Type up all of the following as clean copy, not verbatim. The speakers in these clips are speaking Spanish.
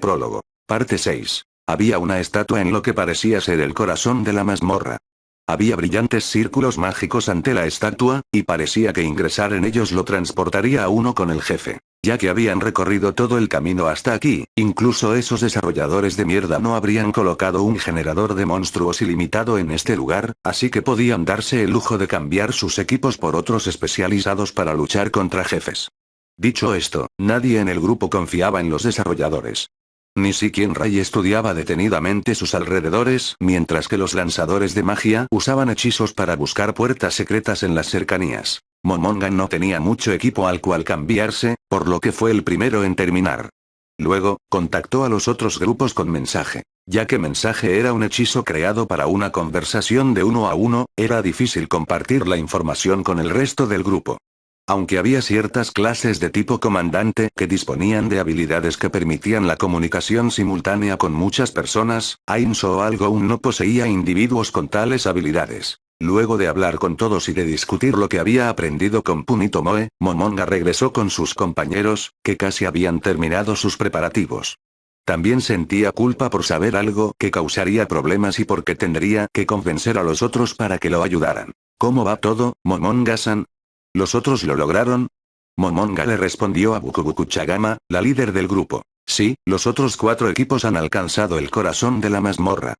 Prólogo. Parte 6. Había una estatua en lo que parecía ser el corazón de la mazmorra. Había brillantes círculos mágicos ante la estatua, y parecía que ingresar en ellos lo transportaría a uno con el jefe. Ya que habían recorrido todo el camino hasta aquí, incluso esos desarrolladores de mierda no habrían colocado un generador de monstruos ilimitado en este lugar, así que podían darse el lujo de cambiar sus equipos por otros especializados para luchar contra jefes. Dicho esto, nadie en el grupo confiaba en los desarrolladores. Ni siquiera Ray estudiaba detenidamente sus alrededores, mientras que los lanzadores de magia usaban hechizos para buscar puertas secretas en las cercanías. Momonga no tenía mucho equipo al cual cambiarse, por lo que fue el primero en terminar. Luego, contactó a los otros grupos con mensaje. Ya que mensaje era un hechizo creado para una conversación de uno a uno, era difícil compartir la información con el resto del grupo. Aunque había ciertas clases de tipo comandante que disponían de habilidades que permitían la comunicación simultánea con muchas personas, Ainso Algoun no poseía individuos con tales habilidades. Luego de hablar con todos y de discutir lo que había aprendido con Punitomoe, Momonga regresó con sus compañeros, que casi habían terminado sus preparativos. También sentía culpa por saber algo que causaría problemas y porque tendría que convencer a los otros para que lo ayudaran. ¿Cómo va todo, Momonga-san? ¿Los otros lo lograron? Momonga le respondió a Bukubukuchagama, la líder del grupo. Sí, los otros 4 equipos han alcanzado el corazón de la mazmorra.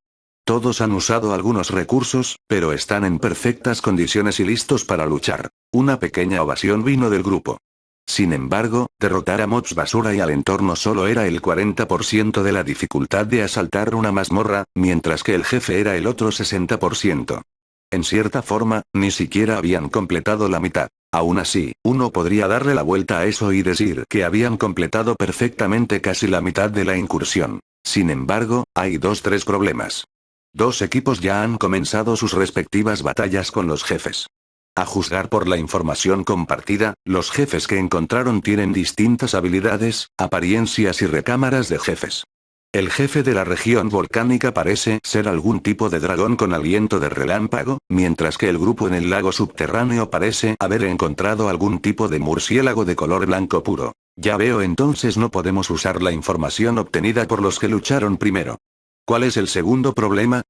Todos han usado algunos recursos, pero están en perfectas condiciones y listos para luchar. Una pequeña ovación vino del grupo. Sin embargo, derrotar a mobs basura y al entorno solo era el 40% de la dificultad de asaltar una mazmorra, mientras que el jefe era el otro 60%. En cierta forma, ni siquiera habían completado la mitad. Aún así, uno podría darle la vuelta a eso y decir que habían completado perfectamente casi la mitad de la incursión. Sin embargo, hay 3 problemas. 2 equipos ya han comenzado sus respectivas batallas con los jefes. A juzgar por la información compartida, los jefes que encontraron tienen distintas habilidades, apariencias y recámaras de jefes. El jefe de la región volcánica parece ser algún tipo de dragón con aliento de relámpago, mientras que el grupo en el lago subterráneo parece haber encontrado algún tipo de murciélago de color blanco puro. Ya veo, entonces no podemos usar la información obtenida por los que lucharon primero. ¿Cuál es el segundo problema?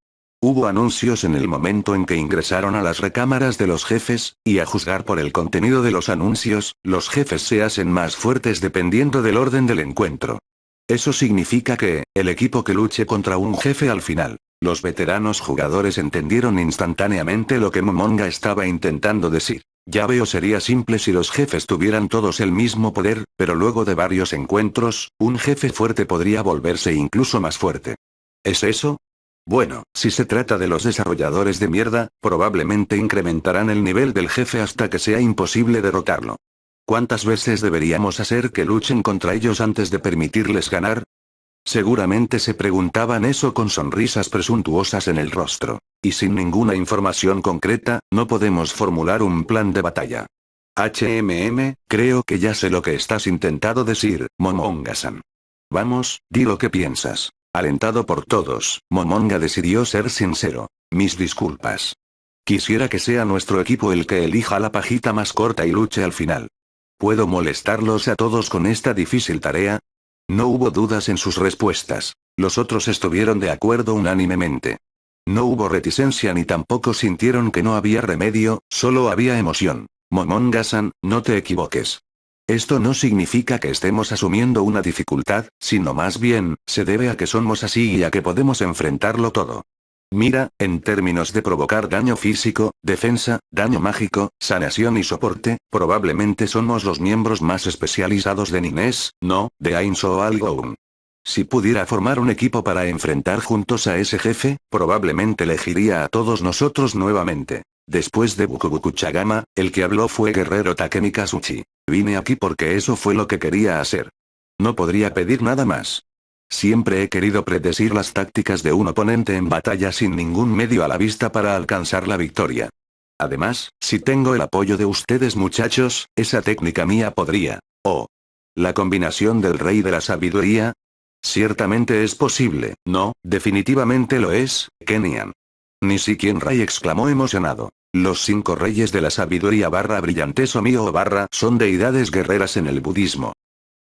Hubo anuncios en el momento en que ingresaron a las recámaras de los jefes, y a juzgar por el contenido de los anuncios, los jefes se hacen más fuertes dependiendo del orden del encuentro. Eso significa que, el equipo que luche contra un jefe al final. Los veteranos jugadores entendieron instantáneamente lo que Momonga estaba intentando decir. Ya veo, sería simple si los jefes tuvieran todos el mismo poder, pero luego de varios encuentros, un jefe fuerte podría volverse incluso más fuerte. ¿Es eso? Bueno, si se trata de los desarrolladores de mierda, probablemente incrementarán el nivel del jefe hasta que sea imposible derrotarlo. ¿Cuántas veces deberíamos hacer que luchen contra ellos antes de permitirles ganar? Seguramente se preguntaban eso con sonrisas presuntuosas en el rostro. Y sin ninguna información concreta, no podemos formular un plan de batalla. Creo que ya sé lo que estás intentando decir, Momonga-san. Vamos, di lo que piensas. Alentado por todos, Momonga decidió ser sincero. Mis disculpas. Quisiera que sea nuestro equipo el que elija la pajita más corta y luche al final. ¿Puedo molestarlos a todos con esta difícil tarea? No hubo dudas en sus respuestas. Los otros estuvieron de acuerdo unánimemente. No hubo reticencia ni tampoco sintieron que no había remedio, solo había emoción. Momonga-san, no te equivoques. Esto no significa que estemos asumiendo una dificultad, sino más bien, se debe a que somos así y a que podemos enfrentarlo todo. Mira, en términos de provocar daño físico, defensa, daño mágico, sanación y soporte, probablemente somos los miembros más especializados de Nines, no, de Ainso Algoun. Si pudiera formar un equipo para enfrentar juntos a ese jefe, probablemente elegiría a todos nosotros nuevamente. Después de Bukubukuchagama, el que habló fue Guerrero Takemi Kazuchi. Vine aquí porque eso fue lo que quería hacer. No podría pedir nada más. Siempre he querido predecir las tácticas de un oponente en batalla sin ningún medio a la vista para alcanzar la victoria. Además, si tengo el apoyo de ustedes muchachos, esa técnica mía podría. Oh. ¿La combinación del rey de la sabiduría? Ciertamente es posible, no, definitivamente lo es, Kenian. Ni siquiera Ray exclamó emocionado. Los 5 reyes de la sabiduría / brillantes o mío / son deidades guerreras en el budismo.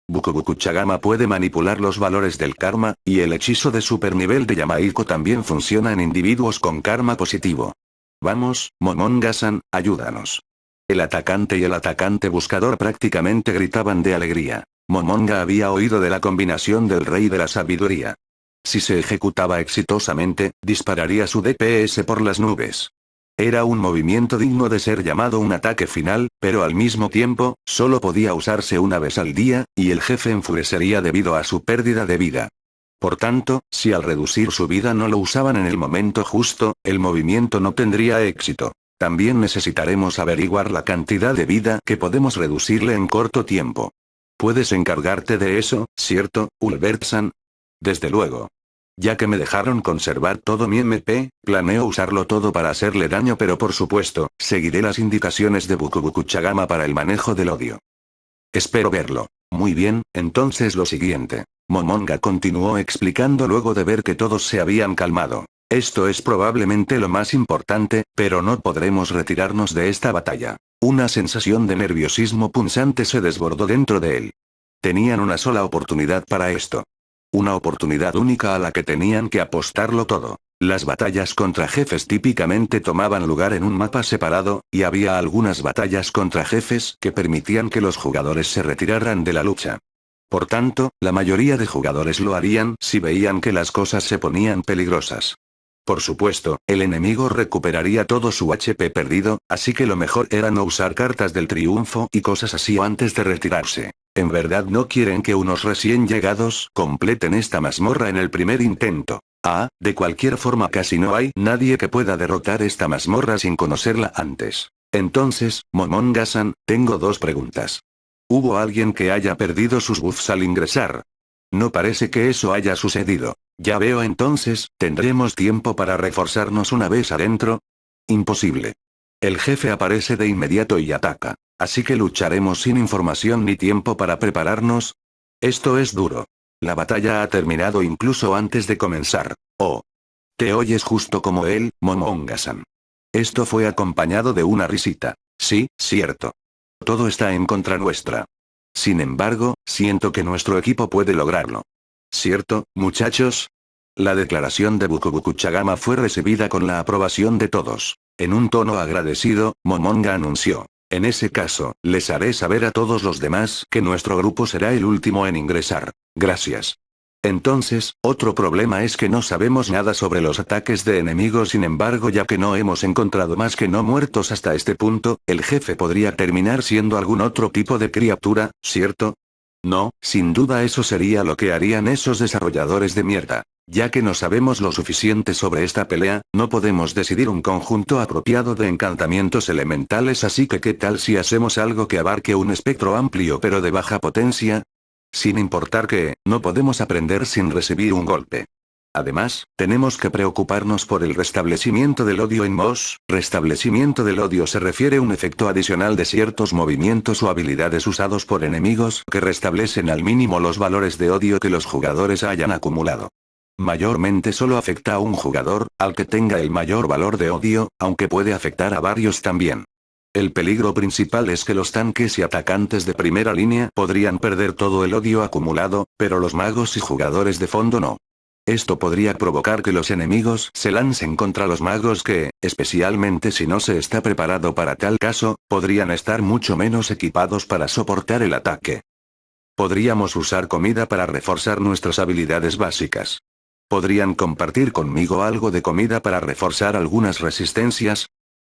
Bukubukuchagama puede manipular los valores del karma, y el hechizo de super nivel de Yamaiko también funciona en individuos con karma positivo. Vamos, Momonga-san, ayúdanos. El atacante y el atacante buscador prácticamente gritaban de alegría. Momonga había oído de la combinación del rey de la sabiduría. Si se ejecutaba exitosamente, dispararía su DPS por las nubes. Era un movimiento digno de ser llamado un ataque final, pero al mismo tiempo, solo podía usarse una vez al día, y el jefe enfurecería debido a su pérdida de vida. Por tanto, si al reducir su vida no lo usaban en el momento justo, el movimiento no tendría éxito. También necesitaremos averiguar la cantidad de vida que podemos reducirle en corto tiempo. Puedes encargarte de eso, ¿cierto, Ulbert-san? Desde luego. Ya que me dejaron conservar todo mi MP, planeo usarlo todo para hacerle daño, pero por supuesto, seguiré las indicaciones de Bukubukuchagama para el manejo del odio. Espero verlo. Muy bien, entonces lo siguiente. Momonga continuó explicando luego de ver que todos se habían calmado. Esto es probablemente lo más importante, pero no podremos retirarnos de esta batalla. Una sensación de nerviosismo punzante se desbordó dentro de él. Tenían una sola oportunidad para esto. Una oportunidad única a la que tenían que apostarlo todo. Las batallas contra jefes típicamente tomaban lugar en un mapa separado, y había algunas batallas contra jefes que permitían que los jugadores se retiraran de la lucha. Por tanto, la mayoría de jugadores lo harían si veían que las cosas se ponían peligrosas. Por supuesto, el enemigo recuperaría todo su HP perdido, así que lo mejor era no usar cartas del triunfo y cosas así antes de retirarse. En verdad no quieren que unos recién llegados completen esta mazmorra en el primer intento. De cualquier forma casi no hay nadie que pueda derrotar esta mazmorra sin conocerla antes. Entonces, Momonga-san, tengo dos preguntas. ¿Hubo alguien que haya perdido sus buffs al ingresar? No parece que eso haya sucedido. Ya veo, entonces, ¿tendremos tiempo para reforzarnos una vez adentro? Imposible. El jefe aparece de inmediato y ataca. Así que lucharemos sin información ni tiempo para prepararnos. Esto es duro. La batalla ha terminado incluso antes de comenzar. Oh. Te oyes justo como él, Momonga-san. Esto fue acompañado de una risita. Sí, cierto. Todo está en contra nuestra. Sin embargo, siento que nuestro equipo puede lograrlo. ¿Cierto, muchachos? La declaración de Bukubukuchagama fue recibida con la aprobación de todos. En un tono agradecido, Momonga anunció. En ese caso, les haré saber a todos los demás que nuestro grupo será el último en ingresar. Gracias. Entonces, otro problema es que no sabemos nada sobre los ataques de enemigos. Sin embargo, ya que no hemos encontrado más que no muertos hasta este punto, el jefe podría terminar siendo algún otro tipo de criatura, ¿cierto? No, sin duda eso sería lo que harían esos desarrolladores de mierda. Ya que no sabemos lo suficiente sobre esta pelea, no podemos decidir un conjunto apropiado de encantamientos elementales, así que ¿qué tal si hacemos algo que abarque un espectro amplio pero de baja potencia? Sin importar que, no podemos aprender sin recibir un golpe. Además, tenemos que preocuparnos por el restablecimiento del odio en MOS. Restablecimiento del odio se refiere a un efecto adicional de ciertos movimientos o habilidades usados por enemigos que restablecen al mínimo los valores de odio que los jugadores hayan acumulado. Mayormente solo afecta a un jugador, al que tenga el mayor valor de odio, aunque puede afectar a varios también. El peligro principal es que los tanques y atacantes de primera línea podrían perder todo el odio acumulado, pero los magos y jugadores de fondo no. Esto podría provocar que los enemigos se lancen contra los magos que, especialmente si no se está preparado para tal caso, podrían estar mucho menos equipados para soportar el ataque. Podríamos usar comida para reforzar nuestras habilidades básicas. ¿Podrían compartir conmigo algo de comida para reforzar algunas resistencias?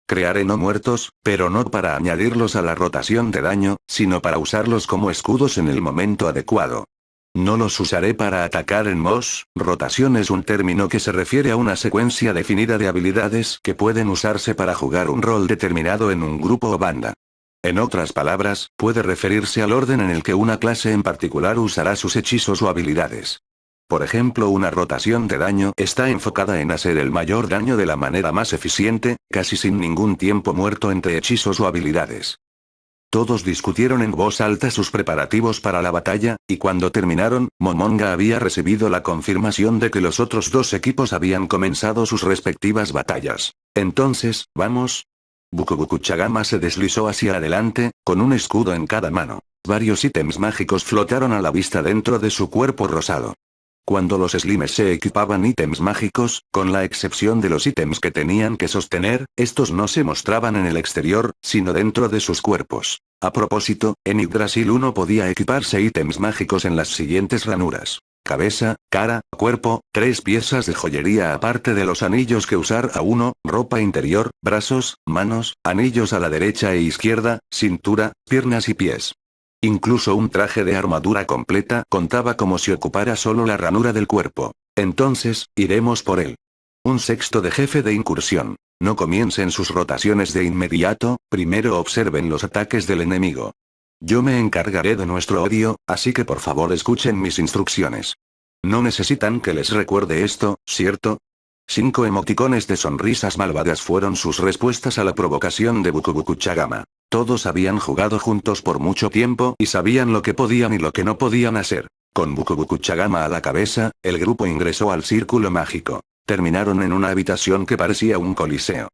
Crearé no muertos, pero no para añadirlos a la rotación de daño, sino para usarlos como escudos en el momento adecuado. No los usaré para atacar en MOS. Rotación es un término que se refiere a una secuencia definida de habilidades que pueden usarse para jugar un rol determinado en un grupo o banda. En otras palabras, puede referirse al orden en el que una clase en particular usará sus hechizos o habilidades. Por ejemplo, una rotación de daño está enfocada en hacer el mayor daño de la manera más eficiente, casi sin ningún tiempo muerto entre hechizos o habilidades. Todos discutieron en voz alta sus preparativos para la batalla, y cuando terminaron, Momonga había recibido la confirmación de que los otros dos equipos habían comenzado sus respectivas batallas. Entonces, ¿vamos? Bukubukuchagama se deslizó hacia adelante, con un escudo en cada mano. Varios ítems mágicos flotaron a la vista dentro de su cuerpo rosado. Cuando los Slimes se equipaban ítems mágicos, con la excepción de los ítems que tenían que sostener, estos no se mostraban en el exterior, sino dentro de sus cuerpos. A propósito, en Yggdrasil uno podía equiparse ítems mágicos en las siguientes ranuras: cabeza, cara, cuerpo, 3 piezas de joyería aparte de los anillos que usar a uno, ropa interior, brazos, manos, anillos a la derecha e izquierda, cintura, piernas y pies. Incluso un traje de armadura completa contaba como si ocupara solo la ranura del cuerpo. Entonces, iremos por él. Un sexto de jefe de incursión. No comiencen sus rotaciones de inmediato, primero observen los ataques del enemigo. Yo me encargaré de nuestro odio, así que por favor escuchen mis instrucciones. No necesitan que les recuerde esto, ¿cierto? 5 emoticones de sonrisas malvadas fueron sus respuestas a la provocación de Bukubukuchagama. Todos habían jugado juntos por mucho tiempo y sabían lo que podían y lo que no podían hacer. Con Bukubukuchagama a la cabeza, el grupo ingresó al círculo mágico. Terminaron en una habitación que parecía un coliseo.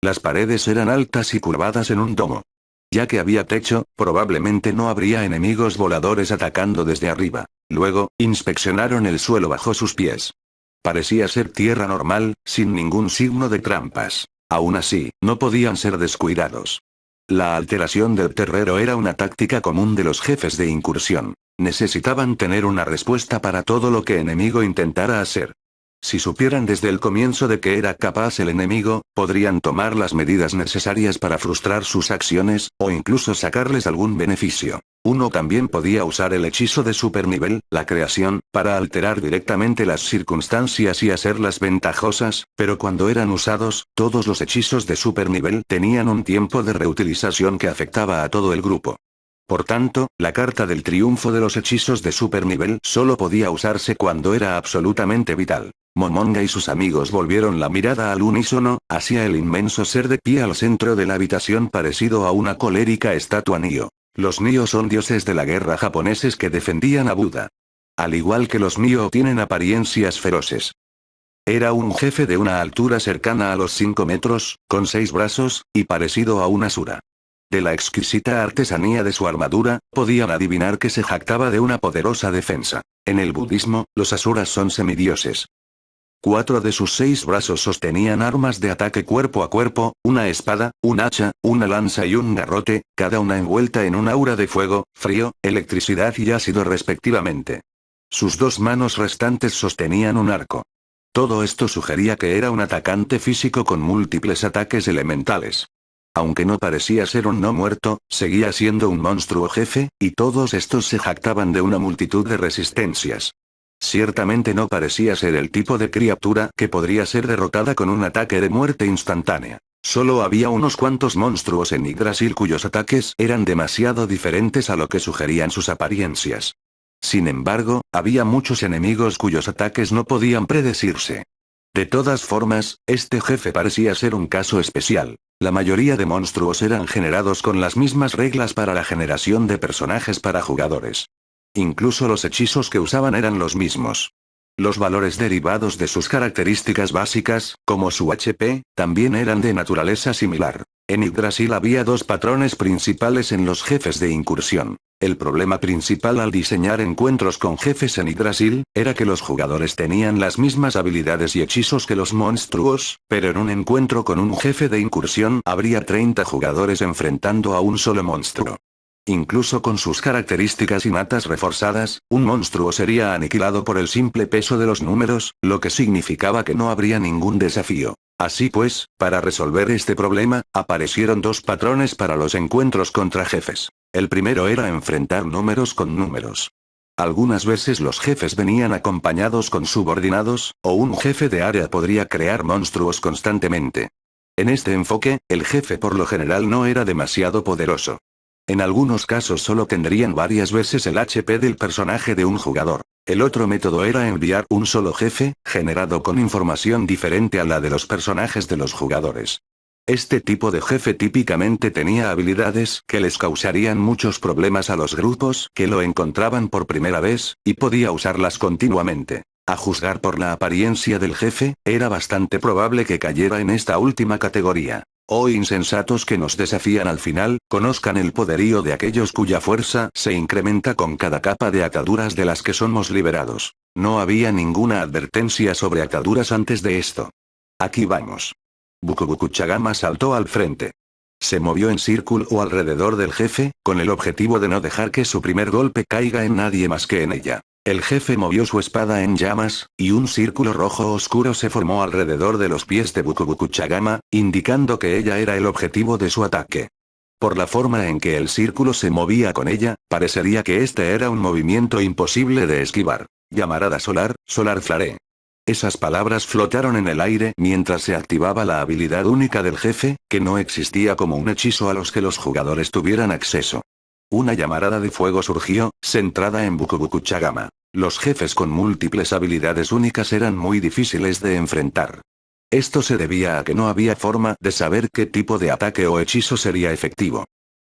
Las paredes eran altas y curvadas en un domo. Ya que había techo, probablemente no habría enemigos voladores atacando desde arriba. Luego, inspeccionaron el suelo bajo sus pies. Parecía ser tierra normal, sin ningún signo de trampas. Aún así, no podían ser descuidados. La alteración del terreno era una táctica común de los jefes de incursión. Necesitaban tener una respuesta para todo lo que enemigo intentara hacer. Si supieran desde el comienzo de que era capaz el enemigo, podrían tomar las medidas necesarias para frustrar sus acciones, o incluso sacarles algún beneficio. Uno también podía usar el hechizo de supernivel, la creación, para alterar directamente las circunstancias y hacerlas ventajosas, pero cuando eran usados, todos los hechizos de supernivel tenían un tiempo de reutilización que afectaba a todo el grupo. Por tanto, la carta del triunfo de los hechizos de supernivel solo podía usarse cuando era absolutamente vital. Momonga y sus amigos volvieron la mirada al unísono, hacia el inmenso ser de pie al centro de la habitación parecido a una colérica estatua Nio. Los Nio son dioses de la guerra japoneses que defendían a Buda. Al igual que los Nio tienen apariencias feroces. Era un jefe de una altura cercana a los 5 metros, con 6 brazos, y parecido a un asura. De la exquisita artesanía de su armadura, podían adivinar que se jactaba de una poderosa defensa. En el budismo, los asuras son semidioses. 4 de sus 6 brazos sostenían armas de ataque cuerpo a cuerpo, una espada, un hacha, una lanza y un garrote, cada una envuelta en un aura de fuego, frío, electricidad y ácido respectivamente. Sus 2 manos restantes sostenían un arco. Todo esto sugería que era un atacante físico con múltiples ataques elementales. Aunque no parecía ser un no muerto, seguía siendo un monstruo jefe, y todos estos se jactaban de una multitud de resistencias. Ciertamente no parecía ser el tipo de criatura que podría ser derrotada con un ataque de muerte instantánea. Solo había unos cuantos monstruos en Yggdrasil cuyos ataques eran demasiado diferentes a lo que sugerían sus apariencias. Sin embargo, había muchos enemigos cuyos ataques no podían predecirse. De todas formas, este jefe parecía ser un caso especial. La mayoría de monstruos eran generados con las mismas reglas para la generación de personajes para jugadores. Incluso los hechizos que usaban eran los mismos. Los valores derivados de sus características básicas, como su HP, también eran de naturaleza similar. En Yggdrasil había 2 patrones principales en los jefes de incursión. El problema principal al diseñar encuentros con jefes en Yggdrasil, era que los jugadores tenían las mismas habilidades y hechizos que los monstruos, pero en un encuentro con un jefe de incursión habría 30 jugadores enfrentando a un solo monstruo. Incluso con sus características innatas reforzadas, un monstruo sería aniquilado por el simple peso de los números, lo que significaba que no habría ningún desafío. Así pues, para resolver este problema, aparecieron 2 patrones para los encuentros contra jefes. El primero era enfrentar números con números. Algunas veces los jefes venían acompañados con subordinados, o un jefe de área podría crear monstruos constantemente. En este enfoque, el jefe por lo general no era demasiado poderoso. En algunos casos solo tendrían varias veces el HP del personaje de un jugador. El otro método era enviar un solo jefe, generado con información diferente a la de los personajes de los jugadores. Este tipo de jefe típicamente tenía habilidades que les causarían muchos problemas a los grupos que lo encontraban por primera vez, y podía usarlas continuamente. A juzgar por la apariencia del jefe, era bastante probable que cayera en esta última categoría. Oh insensatos que nos desafían al final, conozcan el poderío de aquellos cuya fuerza se incrementa con cada capa de ataduras de las que somos liberados. No había ninguna advertencia sobre ataduras antes de esto. Aquí vamos. Bukubukuchagama saltó al frente. Se movió en círculo alrededor del jefe, con el objetivo de no dejar que su primer golpe caiga en nadie más que en ella. El jefe movió su espada en llamas, y un círculo rojo oscuro se formó alrededor de los pies de Bukubukuchagama, indicando que ella era el objetivo de su ataque. Por la forma en que el círculo se movía con ella, parecería que este era un movimiento imposible de esquivar. Llamarada solar, solar flare. Esas palabras flotaron en el aire mientras se activaba la habilidad única del jefe, que no existía como un hechizo a los que los jugadores tuvieran acceso. Una llamarada de fuego surgió, centrada en Bukubukuchagama. Los jefes con múltiples habilidades únicas eran muy difíciles de enfrentar. Esto se debía a que no había forma de saber qué tipo de ataque o hechizo sería efectivo.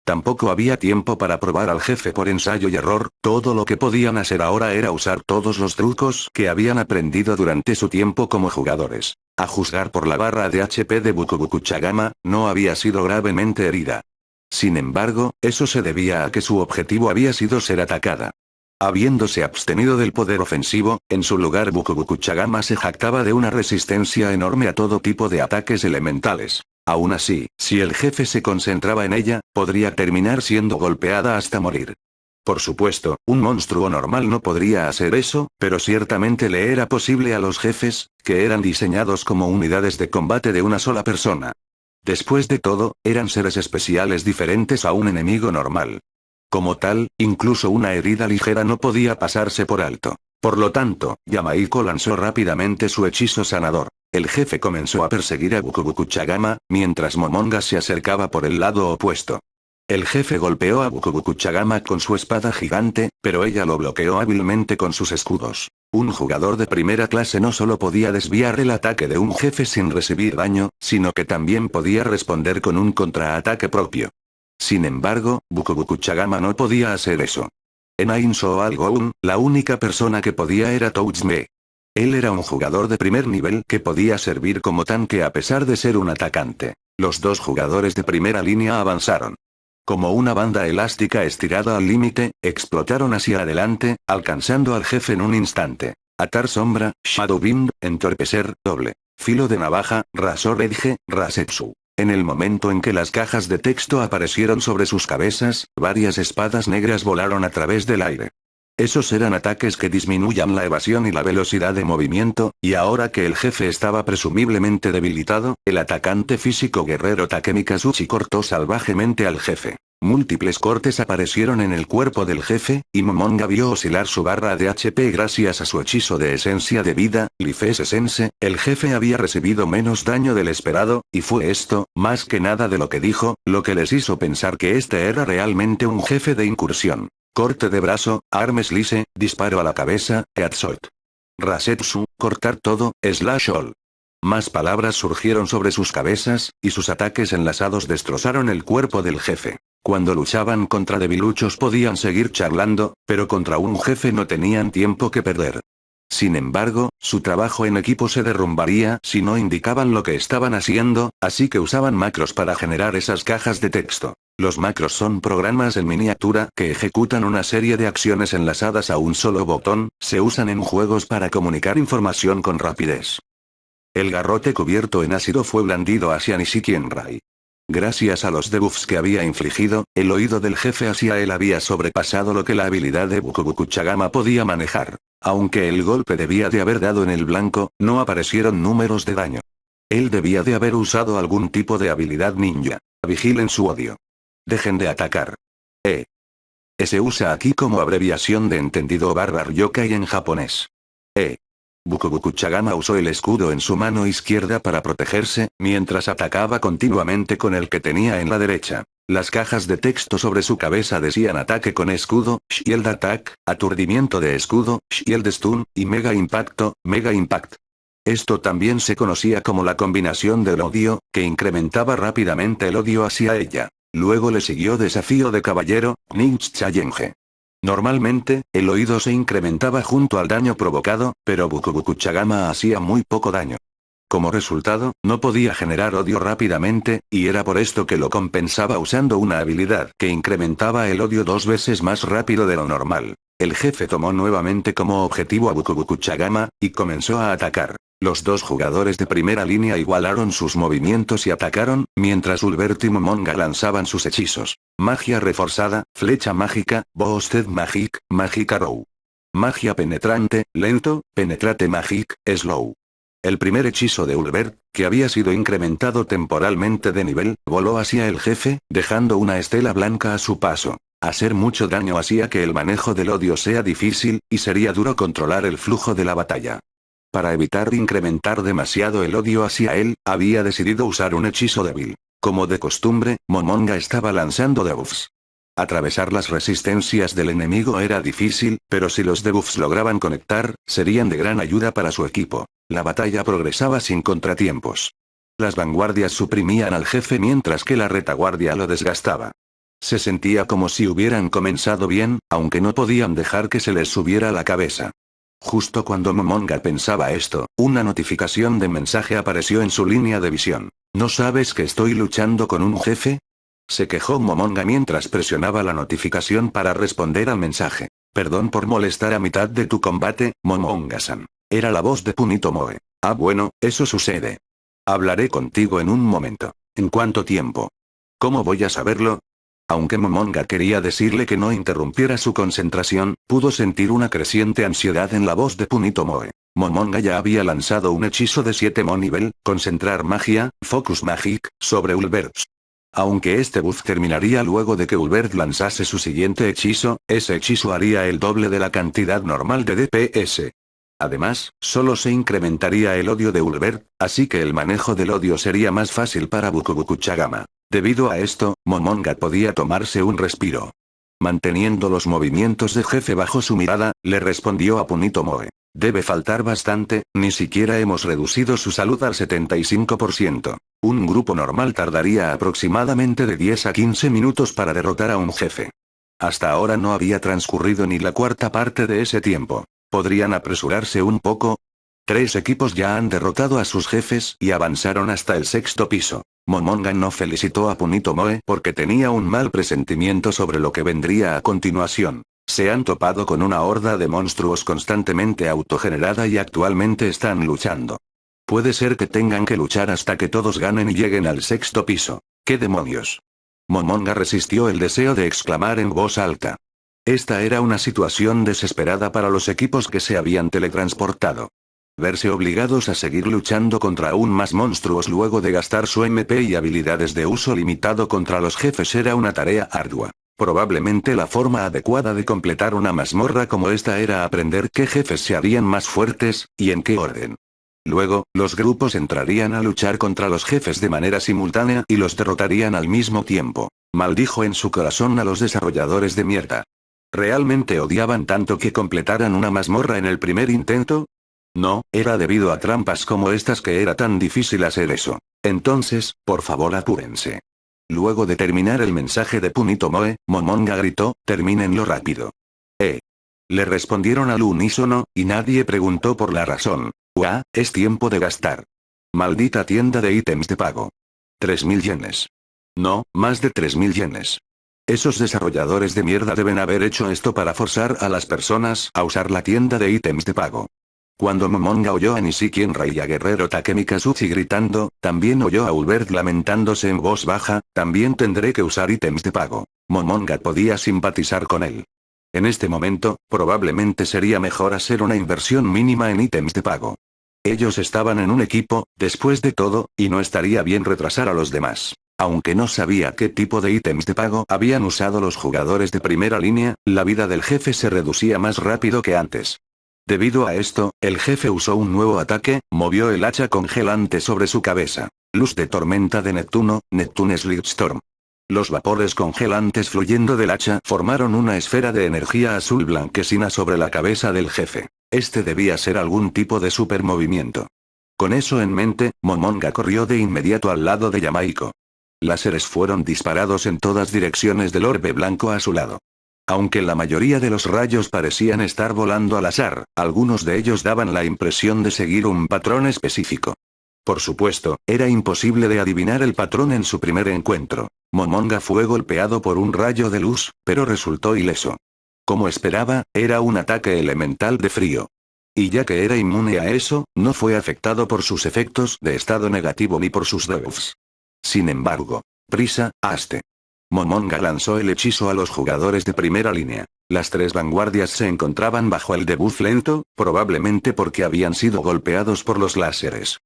Tampoco había tiempo para probar al jefe por ensayo y error, todo lo que podían hacer ahora era usar todos los trucos que habían aprendido durante su tiempo como jugadores. A juzgar por la barra de HP de Bukubukuchagama, no había sido gravemente herida. Sin embargo, eso se debía a que su objetivo había sido ser atacada. Habiéndose abstenido del poder ofensivo, en su lugar Bukubukuchagama se jactaba de una resistencia enorme a todo tipo de ataques elementales. Aún así, si el jefe se concentraba en ella, podría terminar siendo golpeada hasta morir. Por supuesto, un monstruo normal no podría hacer eso, pero ciertamente le era posible a los jefes, que eran diseñados como unidades de combate de una sola persona. Después de todo, eran seres especiales diferentes a un enemigo normal. Como tal, incluso una herida ligera no podía pasarse por alto. Por lo tanto, Yamaiko lanzó rápidamente su hechizo sanador. El jefe comenzó a perseguir a Bukubukuchagama, mientras Momonga se acercaba por el lado opuesto. El jefe golpeó a Bukubukuchagama con su espada gigante, pero ella lo bloqueó hábilmente con sus escudos. Un jugador de primera clase no solo podía desviar el ataque de un jefe sin recibir daño, sino que también podía responder con un contraataque propio. Sin embargo, Bukubukuchagama no podía hacer eso. En Ain Soal Goun, la única persona que podía era Touchme. Él era un jugador de primer nivel que podía servir como tanque a pesar de ser un atacante. Los dos jugadores de primera línea avanzaron. Como una banda elástica estirada al límite, explotaron hacia adelante, alcanzando al jefe en un instante. Atar sombra, Shadow Wind, entorpecer, doble. Filo de navaja, Rasor Edge, Rasetsu. En el momento en que las cajas de texto aparecieron sobre sus cabezas, varias espadas negras volaron a través del aire. Esos eran ataques que disminuyan la evasión y la velocidad de movimiento, y ahora que el jefe estaba presumiblemente debilitado, el atacante físico guerrero Takemikazuchi cortó salvajemente al jefe. Múltiples cortes aparecieron en el cuerpo del jefe, y Momonga vio oscilar su barra de HP gracias a su hechizo de esencia de vida, Lifese Sense. El jefe había recibido menos daño del esperado, y fue esto, más que nada de lo que dijo, lo que les hizo pensar que este era realmente un jefe de incursión. Corte de brazo, arm slice, disparo a la cabeza, headshot. Rasetsu, cortar todo, slash all. Más palabras surgieron sobre sus cabezas, y sus ataques enlazados destrozaron el cuerpo del jefe. Cuando luchaban contra debiluchos podían seguir charlando, pero contra un jefe no tenían tiempo que perder. Sin embargo, su trabajo en equipo se derrumbaría si no indicaban lo que estaban haciendo, así que usaban macros para generar esas cajas de texto. Los macros son programas en miniatura que ejecutan una serie de acciones enlazadas a un solo botón, se usan en juegos para comunicar información con rapidez. El garrote cubierto en ácido fue blandido hacia Nishiki Enrai. Gracias a los debuffs que había infligido, el oído del jefe hacia él había sobrepasado lo que la habilidad de Bukubukuchagama podía manejar. Aunque el golpe debía de haber dado en el blanco, no aparecieron números de daño. Él debía de haber usado algún tipo de habilidad ninja. Vigilen su odio. Dejen de atacar. Se usa aquí como abreviación de entendido barra ryokai en japonés. Bukubukuchagama usó el escudo en su mano izquierda para protegerse, mientras atacaba continuamente con el que tenía en la derecha. Las cajas de texto sobre su cabeza decían ataque con escudo, shield attack, aturdimiento de escudo, shield stun, y mega impacto, mega impact. Esto también se conocía como la combinación del odio, que incrementaba rápidamente el odio hacia ella. Luego le siguió desafío de caballero, Ninja Challenge. Normalmente, el oído se incrementaba junto al daño provocado, pero Bukubukuchagama hacía muy poco daño. Como resultado, no podía generar odio rápidamente, y era por esto que lo compensaba usando una habilidad que incrementaba el odio 2 veces más rápido de lo normal. El jefe tomó nuevamente como objetivo a Bukubukuchagama, y comenzó a atacar. Los dos jugadores de primera línea igualaron sus movimientos y atacaron, mientras Ulbert y Momonga lanzaban sus hechizos. Magia reforzada, flecha mágica, Boosted Magic, Magic Arrow. Magia penetrante, lento, penetrate Magic, slow. El primer hechizo de Ulbert, que había sido incrementado temporalmente de nivel, voló hacia el jefe, dejando una estela blanca a su paso. Hacer mucho daño hacía que el manejo del odio sea difícil, y sería duro controlar el flujo de la batalla. Para evitar incrementar demasiado el odio hacia él, había decidido usar un hechizo débil. Como de costumbre, Momonga estaba lanzando debuffs. Atravesar las resistencias del enemigo era difícil, pero si los debuffs lograban conectar, serían de gran ayuda para su equipo. La batalla progresaba sin contratiempos. Las vanguardias suprimían al jefe mientras que la retaguardia lo desgastaba. Se sentía como si hubieran comenzado bien, aunque no podían dejar que se les subiera a la cabeza. Justo cuando Momonga pensaba esto, una notificación de mensaje apareció en su línea de visión. ¿No sabes que estoy luchando con un jefe? Se quejó Momonga mientras presionaba la notificación para responder al mensaje. Perdón por molestar a mitad de tu combate, Momonga-san. Era la voz de Punito Moe. Ah, bueno, eso sucede. Hablaré contigo en un momento. ¿En cuánto tiempo? ¿Cómo voy a saberlo? Aunque Momonga quería decirle que no interrumpiera su concentración, pudo sentir una creciente ansiedad en la voz de Punito Moe. Momonga ya había lanzado un hechizo de 7 nivel, concentrar magia, Focus Magic, sobre Ulbert. Aunque este buff terminaría luego de que Ulbert lanzase su siguiente hechizo, ese hechizo haría el doble de la cantidad normal de DPS. Además, solo se incrementaría el odio de Ulbert, así que el manejo del odio sería más fácil para Bukubukuchagama. Debido a esto, Momonga podía tomarse un respiro. Manteniendo los movimientos de jefe bajo su mirada, le respondió a Punito Moe. Debe faltar bastante, ni siquiera hemos reducido su salud al 75%. Un grupo normal tardaría aproximadamente de 10 a 15 minutos para derrotar a un jefe. Hasta ahora no había transcurrido ni la cuarta parte de ese tiempo. ¿Podrían apresurarse un poco? 3 equipos ya han derrotado a sus jefes y avanzaron hasta el 6º piso. Momonga no felicitó a Punito Moe porque tenía un mal presentimiento sobre lo que vendría a continuación. Se han topado con una horda de monstruos constantemente autogenerada y actualmente están luchando. Puede ser que tengan que luchar hasta que todos ganen y lleguen al 6º piso. ¿Qué demonios? Momonga resistió el deseo de exclamar en voz alta. Esta era una situación desesperada para los equipos que se habían teletransportado. Verse obligados a seguir luchando contra aún más monstruos luego de gastar su MP y habilidades de uso limitado contra los jefes era una tarea ardua. Probablemente la forma adecuada de completar una mazmorra como esta era aprender qué jefes se harían más fuertes, y en qué orden. Luego, los grupos entrarían a luchar contra los jefes de manera simultánea y los derrotarían al mismo tiempo. Maldijo en su corazón a los desarrolladores de mierda. ¿Realmente odiaban tanto que completaran una mazmorra en el primer intento? No, era debido a trampas como estas que era tan difícil hacer eso. Entonces, por favor apúrense. Luego de terminar el mensaje de Punito Moe, Momonga gritó, termínenlo rápido. Le respondieron al unísono, y nadie preguntó por la razón. Es tiempo de gastar. Maldita tienda de ítems de pago. 3.000 yenes. No, más de 3.000 yenes. Esos desarrolladores de mierda deben haber hecho esto para forzar a las personas a usar la tienda de ítems de pago. Cuando Momonga oyó a Nishiki Enra y a Guerrero Takemi Kazuchi gritando, también oyó a Ulbert lamentándose en voz baja, también tendré que usar ítems de pago. Momonga podía simpatizar con él. En este momento, probablemente sería mejor hacer una inversión mínima en ítems de pago. Ellos estaban en un equipo, después de todo, y no estaría bien retrasar a los demás. Aunque no sabía qué tipo de ítems de pago habían usado los jugadores de primera línea, la vida del jefe se reducía más rápido que antes. Debido a esto, el jefe usó un nuevo ataque, movió el hacha congelante sobre su cabeza. Luz de tormenta de Neptuno, Neptune Slitstorm. Los vapores congelantes fluyendo del hacha formaron una esfera de energía azul blanquecina sobre la cabeza del jefe. Este debía ser algún tipo de supermovimiento. Con eso en mente, Momonga corrió de inmediato al lado de Yamaiko. Láseres fueron disparados en todas direcciones del orbe blanco a su lado. Aunque la mayoría de los rayos parecían estar volando al azar, algunos de ellos daban la impresión de seguir un patrón específico. Por supuesto, era imposible de adivinar el patrón en su primer encuentro. Momonga fue golpeado por un rayo de luz, pero resultó ileso. Como esperaba, era un ataque elemental de frío. Y ya que era inmune a eso, no fue afectado por sus efectos de estado negativo ni por sus debuffs. Sin embargo, prisa, haste. Momonga lanzó el hechizo a los jugadores de primera línea. Las tres vanguardias se encontraban bajo el debuff lento, probablemente porque habían sido golpeados por los láseres.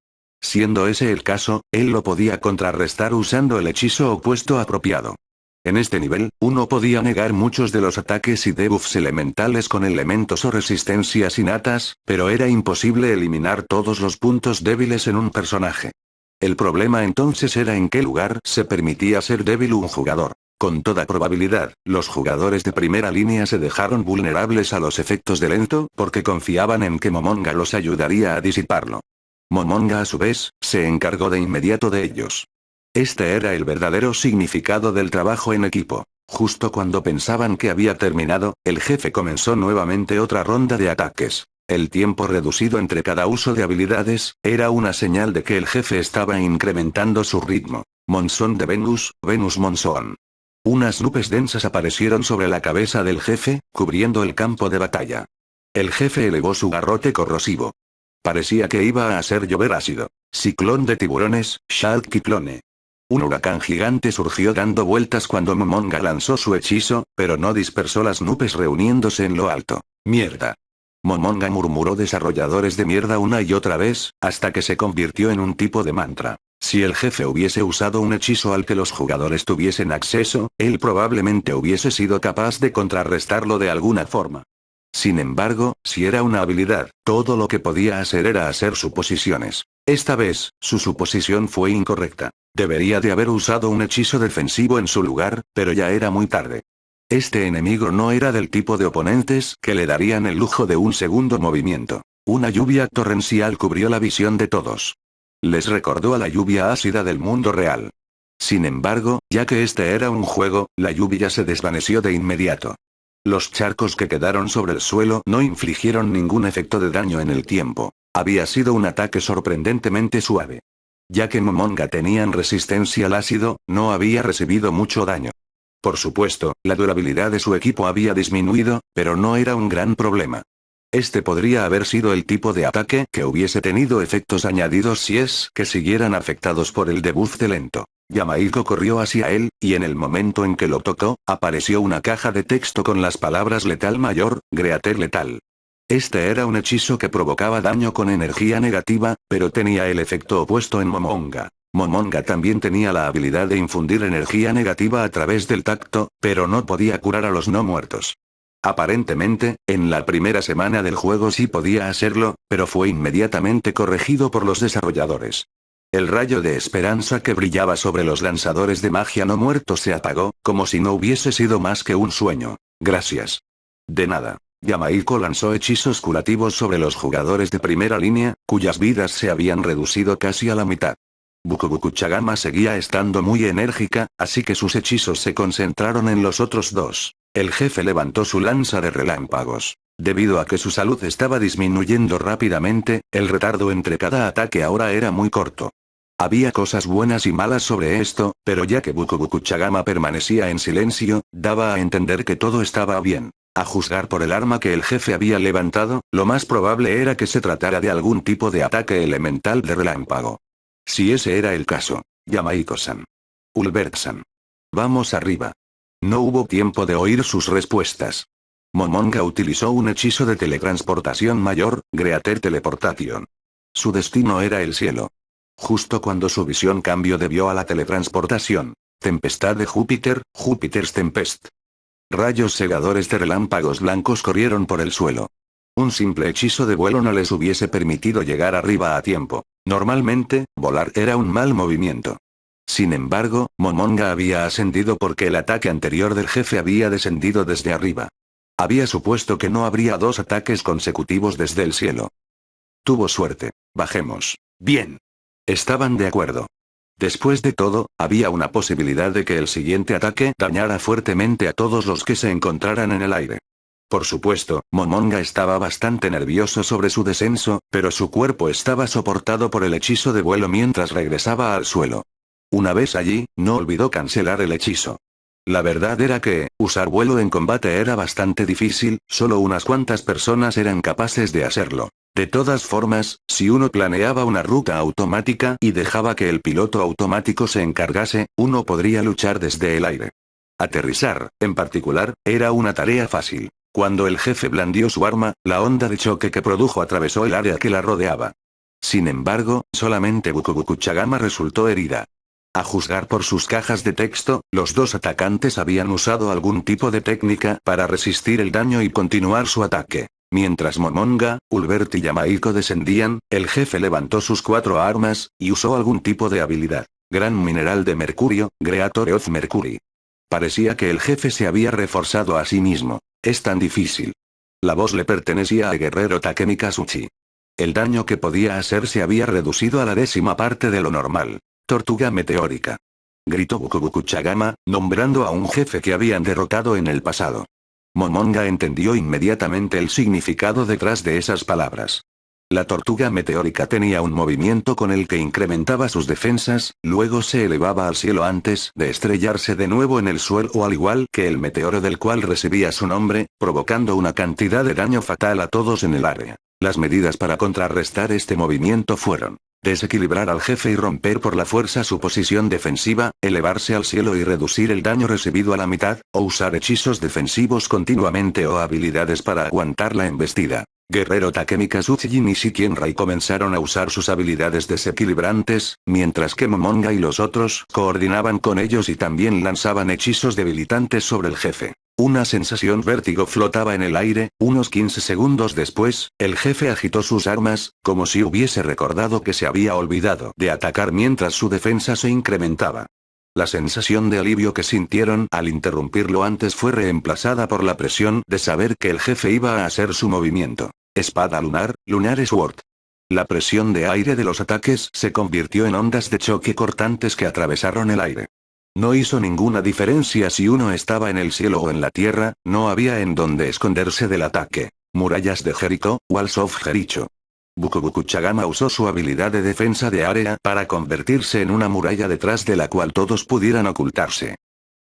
Siendo ese el caso, él lo podía contrarrestar usando el hechizo opuesto apropiado. En este nivel, uno podía negar muchos de los ataques y debuffs elementales con elementos o resistencias innatas, pero era imposible eliminar todos los puntos débiles en un personaje. El problema entonces era en qué lugar se permitía ser débil un jugador. Con toda probabilidad, los jugadores de primera línea se dejaron vulnerables a los efectos de lento porque confiaban en que Momonga los ayudaría a disiparlo. Momonga a su vez, se encargó de inmediato de ellos. Este era el verdadero significado del trabajo en equipo. Justo cuando pensaban que había terminado, el jefe comenzó nuevamente otra ronda de ataques. El tiempo reducido entre cada uso de habilidades, era una señal de que el jefe estaba incrementando su ritmo. Monzón de Venus, Venus Monzón. Unas nubes densas aparecieron sobre la cabeza del jefe, cubriendo el campo de batalla. El jefe elevó su garrote corrosivo. Parecía que iba a hacer llover ácido. Ciclón de tiburones, Shark Cyclone. Un huracán gigante surgió dando vueltas cuando Momonga lanzó su hechizo, pero no dispersó las nubes reuniéndose en lo alto. ¡Mierda! Momonga murmuró desarrolladores de mierda una y otra vez, hasta que se convirtió en un tipo de mantra. Si el jefe hubiese usado un hechizo al que los jugadores tuviesen acceso, él probablemente hubiese sido capaz de contrarrestarlo de alguna forma. Sin embargo, si era una habilidad, todo lo que podía hacer era hacer suposiciones. Esta vez, su suposición fue incorrecta. Debería de haber usado un hechizo defensivo en su lugar, pero ya era muy tarde. Este enemigo no era del tipo de oponentes que le darían el lujo de un segundo movimiento. Una lluvia torrencial cubrió la visión de todos. Les recordó a la lluvia ácida del mundo real. Sin embargo, ya que este era un juego, la lluvia se desvaneció de inmediato. Los charcos que quedaron sobre el suelo no infligieron ningún efecto de daño en el tiempo. Había sido un ataque sorprendentemente suave. Ya que Momonga tenían resistencia al ácido, no había recibido mucho daño. Por supuesto, la durabilidad de su equipo había disminuido, pero no era un gran problema. Este podría haber sido el tipo de ataque que hubiese tenido efectos añadidos si es que siguieran afectados por el debuff de lento. Yamaiko corrió hacia él, y en el momento en que lo tocó, apareció una caja de texto con las palabras letal mayor, Greater letal. Este era un hechizo que provocaba daño con energía negativa, pero tenía el efecto opuesto en Momonga. Momonga también tenía la habilidad de infundir energía negativa a través del tacto, pero no podía curar a los no muertos. Aparentemente, en la primera semana del juego sí podía hacerlo, pero fue inmediatamente corregido por los desarrolladores. El rayo de esperanza que brillaba sobre los lanzadores de magia no muertos se apagó, como si no hubiese sido más que un sueño. Gracias. De nada. Yamaiko lanzó hechizos curativos sobre los jugadores de primera línea, cuyas vidas se habían reducido casi a la mitad. Bukubukuchagama seguía estando muy enérgica, así que sus hechizos se concentraron en los otros dos. El jefe levantó su lanza de relámpagos. Debido a que su salud estaba disminuyendo rápidamente, el retardo entre cada ataque ahora era muy corto. Había cosas buenas y malas sobre esto, pero ya que Bukubukuchagama permanecía en silencio, daba a entender que todo estaba bien. A juzgar por el arma que el jefe había levantado, lo más probable era que se tratara de algún tipo de ataque elemental de relámpago. Si ese era el caso. Yamaiko-san. Ulbert-san. Vamos arriba. No hubo tiempo de oír sus respuestas. Momonga utilizó un hechizo de teletransportación mayor, Greater Teleportation. Su destino era el cielo. Justo cuando su visión cambió debió a la teletransportación. Tempestad de Júpiter, Júpiter's Tempest. Rayos cegadores de relámpagos blancos corrieron por el suelo. Un simple hechizo de vuelo no les hubiese permitido llegar arriba a tiempo. Normalmente, volar era un mal movimiento. Sin embargo, Momonga había ascendido porque el ataque anterior del jefe había descendido desde arriba. Había supuesto que no habría dos ataques consecutivos desde el cielo. Tuvo suerte. Bajemos. Bien. Estaban de acuerdo. Después de todo, había una posibilidad de que el siguiente ataque dañara fuertemente a todos los que se encontraran en el aire. Por supuesto, Momonga estaba bastante nervioso sobre su descenso, pero su cuerpo estaba soportado por el hechizo de vuelo mientras regresaba al suelo. Una vez allí, no olvidó cancelar el hechizo. La verdad era que, usar vuelo en combate era bastante difícil, solo unas cuantas personas eran capaces de hacerlo. De todas formas, si uno planeaba una ruta automática y dejaba que el piloto automático se encargase, uno podría luchar desde el aire. Aterrizar, en particular, era una tarea fácil. Cuando el jefe blandió su arma, la onda de choque que produjo atravesó el área que la rodeaba. Sin embargo, solamente Bukubukuchagama resultó herida. A juzgar por sus cajas de texto, los dos atacantes habían usado algún tipo de técnica para resistir el daño y continuar su ataque. Mientras Momonga, Ulbert y Yamaiko descendían, el jefe levantó sus 4 armas, y usó algún tipo de habilidad. Gran mineral de mercurio, Greator of Mercury. Parecía que el jefe se había reforzado a sí mismo. Es tan difícil. La voz le pertenecía a guerrero Takemi Kazuchi. El daño que podía hacer se había reducido a la 10ª parte de lo normal. Tortuga meteórica. Gritó Bukubukuchagama, nombrando a un jefe que habían derrotado en el pasado. Momonga entendió inmediatamente el significado detrás de esas palabras. La tortuga meteórica tenía un movimiento con el que incrementaba sus defensas, luego se elevaba al cielo antes de estrellarse de nuevo en el suelo al igual que el meteoro del cual recibía su nombre, provocando una cantidad de daño fatal a todos en el área. Las medidas para contrarrestar este movimiento fueron desequilibrar al jefe y romper por la fuerza su posición defensiva, elevarse al cielo y reducir el daño recibido a la mitad, o usar hechizos defensivos continuamente o habilidades para aguantar la embestida. Guerrero Takemi Kazuchi y Nishi Rai comenzaron a usar sus habilidades desequilibrantes, mientras que Momonga y los otros coordinaban con ellos y también lanzaban hechizos debilitantes sobre el jefe. Una sensación vértigo flotaba en el aire, unos 15 segundos después, el jefe agitó sus armas, como si hubiese recordado que se había olvidado de atacar mientras su defensa se incrementaba. La sensación de alivio que sintieron al interrumpirlo antes fue reemplazada por la presión de saber que el jefe iba a hacer su movimiento. Espada lunar, Lunar Sword. La presión de aire de los ataques se convirtió en ondas de choque cortantes que atravesaron el aire. No hizo ninguna diferencia si uno estaba en el cielo o en la tierra, no había en donde esconderse del ataque. Murallas de Jericho, Walls of Jericho. Bukubukuchagama usó su habilidad de defensa de área para convertirse en una muralla detrás de la cual todos pudieran ocultarse.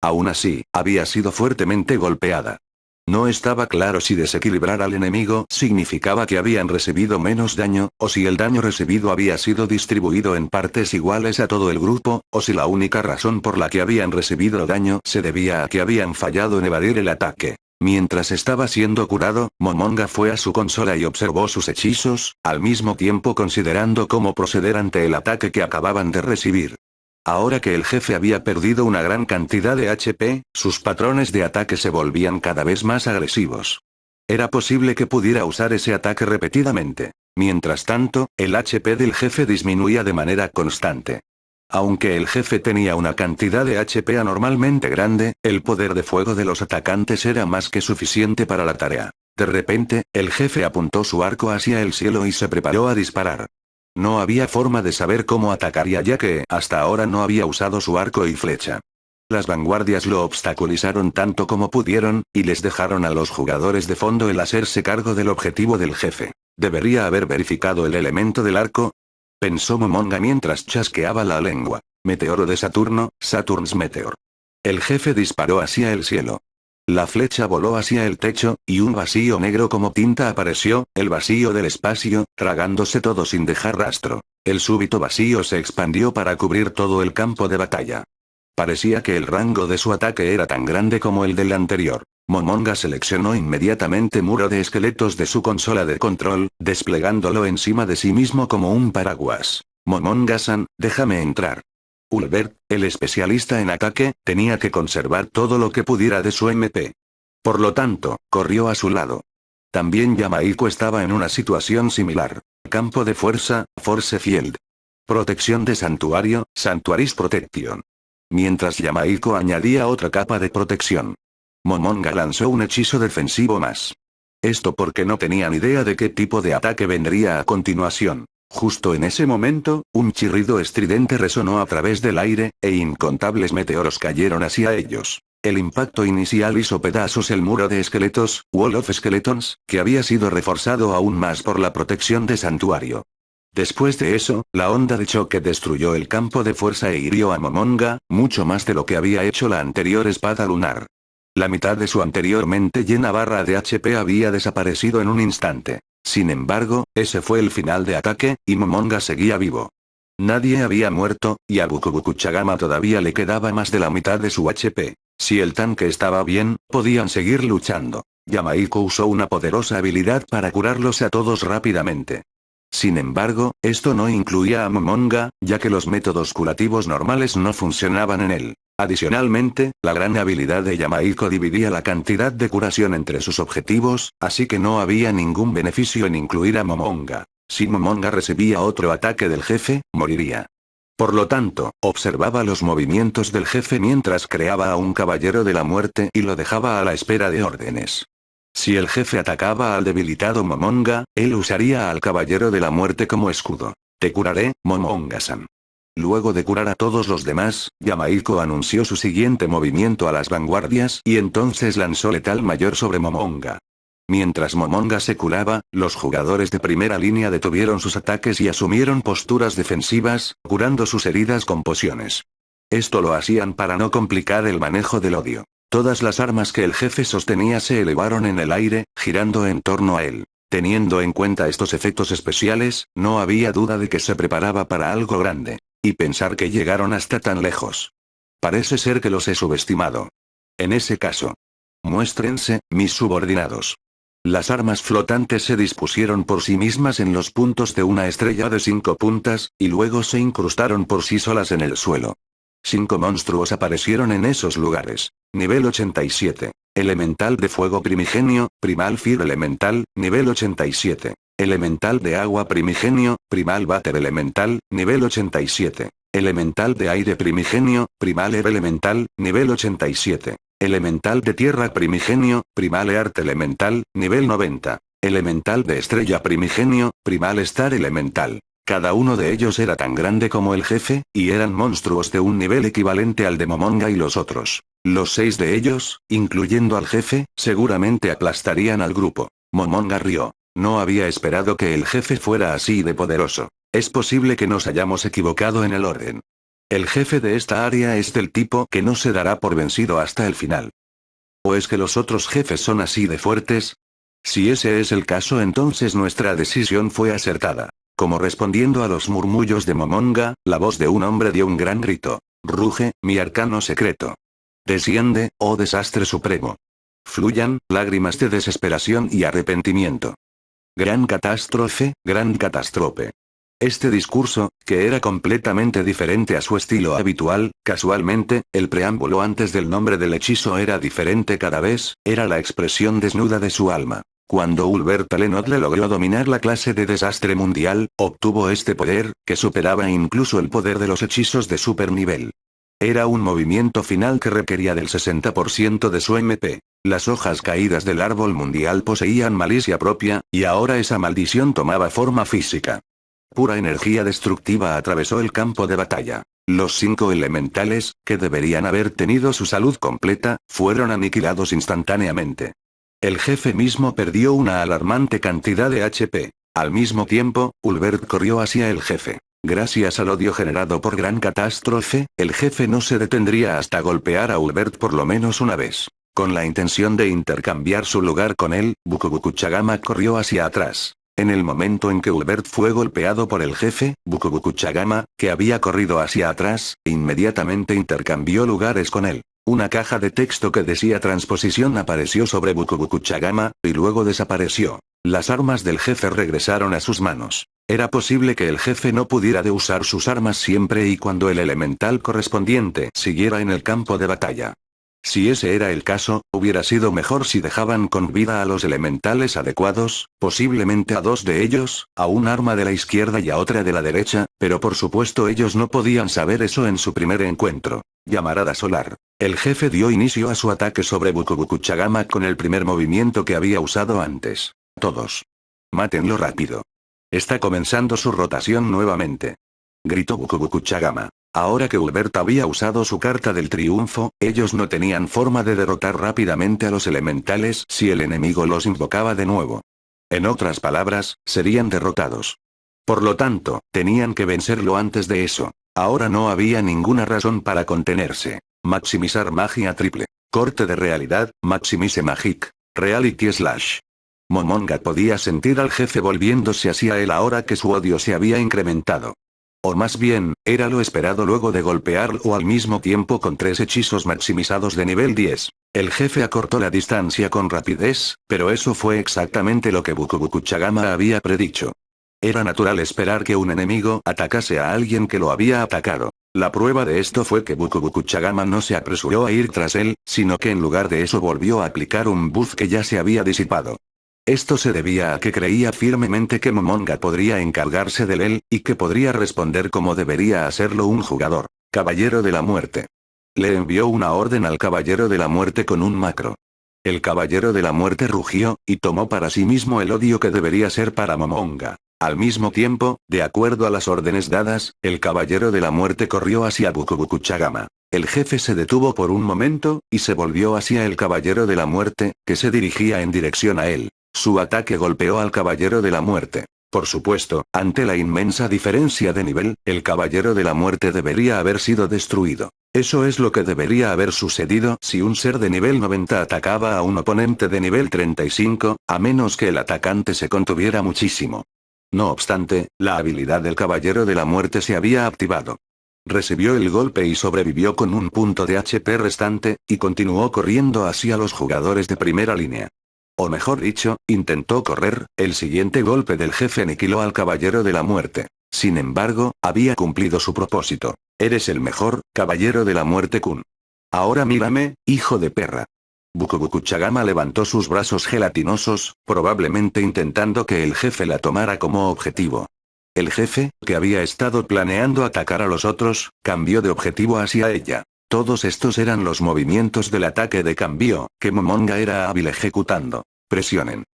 Aún así, había sido fuertemente golpeada. No estaba claro si desequilibrar al enemigo significaba que habían recibido menos daño, o si el daño recibido había sido distribuido en partes iguales a todo el grupo, o si la única razón por la que habían recibido daño se debía a que habían fallado en evadir el ataque. Mientras estaba siendo curado, Momonga fue a su consola y observó sus hechizos, al mismo tiempo considerando cómo proceder ante el ataque que acababan de recibir. Ahora que el jefe había perdido una gran cantidad de HP, sus patrones de ataque se volvían cada vez más agresivos. Era posible que pudiera usar ese ataque repetidamente. Mientras tanto, el HP del jefe disminuía de manera constante. Aunque el jefe tenía una cantidad de HP anormalmente grande, el poder de fuego de los atacantes era más que suficiente para la tarea. De repente, el jefe apuntó su arco hacia el cielo y se preparó a disparar. No había forma de saber cómo atacaría ya que hasta ahora no había usado su arco y flecha. Las vanguardias lo obstaculizaron tanto como pudieron, y les dejaron a los jugadores de fondo el hacerse cargo del objetivo del jefe. ¿Debería haber verificado el elemento del arco? Pensó Momonga mientras chasqueaba la lengua. Meteoro de Saturno, Saturn's Meteor. El jefe disparó hacia el cielo. La flecha voló hacia el techo, y un vacío negro como tinta apareció, el vacío del espacio, tragándose todo sin dejar rastro. El súbito vacío se expandió para cubrir todo el campo de batalla. Parecía que el rango de su ataque era tan grande como el del anterior. Momonga seleccionó inmediatamente muro de esqueletos de su consola de control, desplegándolo encima de sí mismo como un paraguas. Momonga-san, déjame entrar. Ulbert, el especialista en ataque, tenía que conservar todo lo que pudiera de su MP. Por lo tanto, corrió a su lado. También Yamaiko estaba en una situación similar. Campo de fuerza, Force Field. Protección de santuario, Sanctuary's Protection. Mientras Yamaiko añadía otra capa de protección. Momonga lanzó un hechizo defensivo más. Esto porque no tenían idea de qué tipo de ataque vendría a continuación. Justo en ese momento, un chirrido estridente resonó a través del aire, e incontables meteoros cayeron hacia ellos. El impacto inicial hizo pedazos el muro de esqueletos, Wall of Skeletons, que había sido reforzado aún más por la protección de santuario. Después de eso, la onda de choque destruyó el campo de fuerza e hirió a Momonga, mucho más de lo que había hecho la anterior espada lunar. La mitad de su anteriormente llena barra de HP había desaparecido en un instante. Sin embargo, ese fue el final de ataque, y Momonga seguía vivo. Nadie había muerto, y a Bukubukuchagama todavía le quedaba más de la mitad de su HP. Si el tanque estaba bien, podían seguir luchando. Yamaiko usó una poderosa habilidad para curarlos a todos rápidamente. Sin embargo, esto no incluía a Momonga, ya que los métodos curativos normales no funcionaban en él. Adicionalmente, la gran habilidad de Yamaiko dividía la cantidad de curación entre sus objetivos, así que no había ningún beneficio en incluir a Momonga. Si Momonga recibía otro ataque del jefe, moriría. Por lo tanto, observaba los movimientos del jefe mientras creaba a un caballero de la muerte y lo dejaba a la espera de órdenes. Si el jefe atacaba al debilitado Momonga, él usaría al caballero de la muerte como escudo. Te curaré, Momonga-san. Luego de curar a todos los demás, Yamaiko anunció su siguiente movimiento a las vanguardias y entonces lanzó letal mayor sobre Momonga. Mientras Momonga se curaba, los jugadores de primera línea detuvieron sus ataques y asumieron posturas defensivas, curando sus heridas con pociones. Esto lo hacían para no complicar el manejo del odio. Todas las armas que el jefe sostenía se elevaron en el aire, girando en torno a él. Teniendo en cuenta estos efectos especiales, no había duda de que se preparaba para algo grande. Y pensar que llegaron hasta tan lejos. Parece ser que los he subestimado. En ese caso. Muéstrense, mis subordinados. Las armas flotantes se dispusieron por sí mismas en los puntos de una estrella de 5 puntas, y luego se incrustaron por sí solas en el suelo. 5 monstruos aparecieron en esos lugares. Nivel 87. Elemental de fuego primigenio, Primal Fire Elemental, nivel 87. Elemental de agua primigenio, Primal Water Elemental, nivel 87. Elemental de aire primigenio, Primal Air Elemental, nivel 87. Elemental de tierra primigenio, Primal Earth Elemental, nivel 90. Elemental de estrella primigenio, Primal Star Elemental. Cada uno de ellos era tan grande como el jefe, y eran monstruos de un nivel equivalente al de Momonga y los otros. Los 6 de ellos, incluyendo al jefe, seguramente aplastarían al grupo. Momonga rió. No había esperado que el jefe fuera así de poderoso. Es posible que nos hayamos equivocado en el orden. El jefe de esta área es del tipo que no se dará por vencido hasta el final. ¿O es que los otros jefes son así de fuertes? Si ese es el caso, entonces nuestra decisión fue acertada. Como respondiendo a los murmullos de Momonga, la voz de un hombre dio un gran grito. Ruge, mi arcano secreto. Desciende, oh desastre supremo. Fluyan, lágrimas de desesperación y arrepentimiento. Gran catástrofe, gran catástrofe. Este discurso, que era completamente diferente a su estilo habitual, casualmente, el preámbulo antes del nombre del hechizo era diferente cada vez, era la expresión desnuda de su alma. Cuando Ulbert Talenodle logró dominar la clase de desastre mundial, obtuvo este poder, que superaba incluso el poder de los hechizos de supernivel. Era un movimiento final que requería del 60% de su MP. Las hojas caídas del árbol mundial poseían malicia propia, y ahora esa maldición tomaba forma física. Pura energía destructiva atravesó el campo de batalla. Los 5 elementales, que deberían haber tenido su salud completa, fueron aniquilados instantáneamente. El jefe mismo perdió una alarmante cantidad de HP. Al mismo tiempo, Ulbert corrió hacia el jefe. Gracias al odio generado por gran catástrofe, el jefe no se detendría hasta golpear a Ulbert por lo menos una vez. Con la intención de intercambiar su lugar con él, Bukubukuchagama corrió hacia atrás. En el momento en que Ulbert fue golpeado por el jefe, Bukubukuchagama, que había corrido hacia atrás, inmediatamente intercambió lugares con él. Una caja de texto que decía transposición apareció sobre Bukubukuchagama, y luego desapareció. Las armas del jefe regresaron a sus manos. Era posible que el jefe no pudiera de usar sus armas siempre y cuando el elemental correspondiente siguiera en el campo de batalla. Si ese era el caso, hubiera sido mejor si dejaban con vida a los elementales adecuados, posiblemente a 2 de ellos, a un arma de la izquierda y a otra de la derecha, pero por supuesto ellos no podían saber eso en su primer encuentro. Llamarada solar. El jefe dio inicio a su ataque sobre Bukubukuchagama con el primer movimiento que había usado antes. Todos. Mátenlo rápido. Está comenzando su rotación nuevamente. Gritó Bukubukuchagama. Ahora que Ulbert había usado su carta del triunfo, ellos no tenían forma de derrotar rápidamente a los elementales si el enemigo los invocaba de nuevo. En otras palabras, serían derrotados. Por lo tanto, tenían que vencerlo antes de eso. Ahora no había ninguna razón para contenerse. Maximizar magia triple. Corte de realidad, Maximise Magic. Reality Slash. Momonga podía sentir al jefe volviéndose hacia él ahora que su odio se había incrementado. O más bien, era lo esperado luego de golpearlo al mismo tiempo con 3 hechizos maximizados de nivel 10. El jefe acortó la distancia con rapidez, pero eso fue exactamente lo que Bukubukuchagama había predicho. Era natural esperar que un enemigo atacase a alguien que lo había atacado. La prueba de esto fue que Bukubukuchagama no se apresuró a ir tras él, sino que en lugar de eso volvió a aplicar un buff que ya se había disipado. Esto se debía a que creía firmemente que Momonga podría encargarse de él, y que podría responder como debería hacerlo un jugador. Caballero de la Muerte. Le envió una orden al Caballero de la Muerte con un macro. El Caballero de la Muerte rugió, y tomó para sí mismo el odio que debería ser para Momonga. Al mismo tiempo, de acuerdo a las órdenes dadas, el Caballero de la Muerte corrió hacia Bukubukuchagama. El jefe se detuvo por un momento, y se volvió hacia el Caballero de la Muerte, que se dirigía en dirección a él. Su ataque golpeó al Caballero de la Muerte. Por supuesto, ante la inmensa diferencia de nivel, el Caballero de la Muerte debería haber sido destruido. Eso es lo que debería haber sucedido si un ser de nivel 90 atacaba a un oponente de nivel 35, a menos que el atacante se contuviera muchísimo. No obstante, la habilidad del Caballero de la Muerte se había activado. Recibió el golpe y sobrevivió con un punto de HP restante, y continuó corriendo hacia los jugadores de primera línea. O mejor dicho, intentó correr. El siguiente golpe del jefe aniquiló al Caballero de la Muerte. Sin embargo, había cumplido su propósito. Eres el mejor, Caballero de la Muerte Kun. Ahora mírame, hijo de perra. Bukubukuchagama levantó sus brazos gelatinosos, probablemente intentando que el jefe la tomara como objetivo. El jefe, que había estado planeando atacar a los otros, cambió de objetivo hacia ella. Todos estos eran los movimientos del ataque de cambio, que Momonga era hábil ejecutando. Presionen.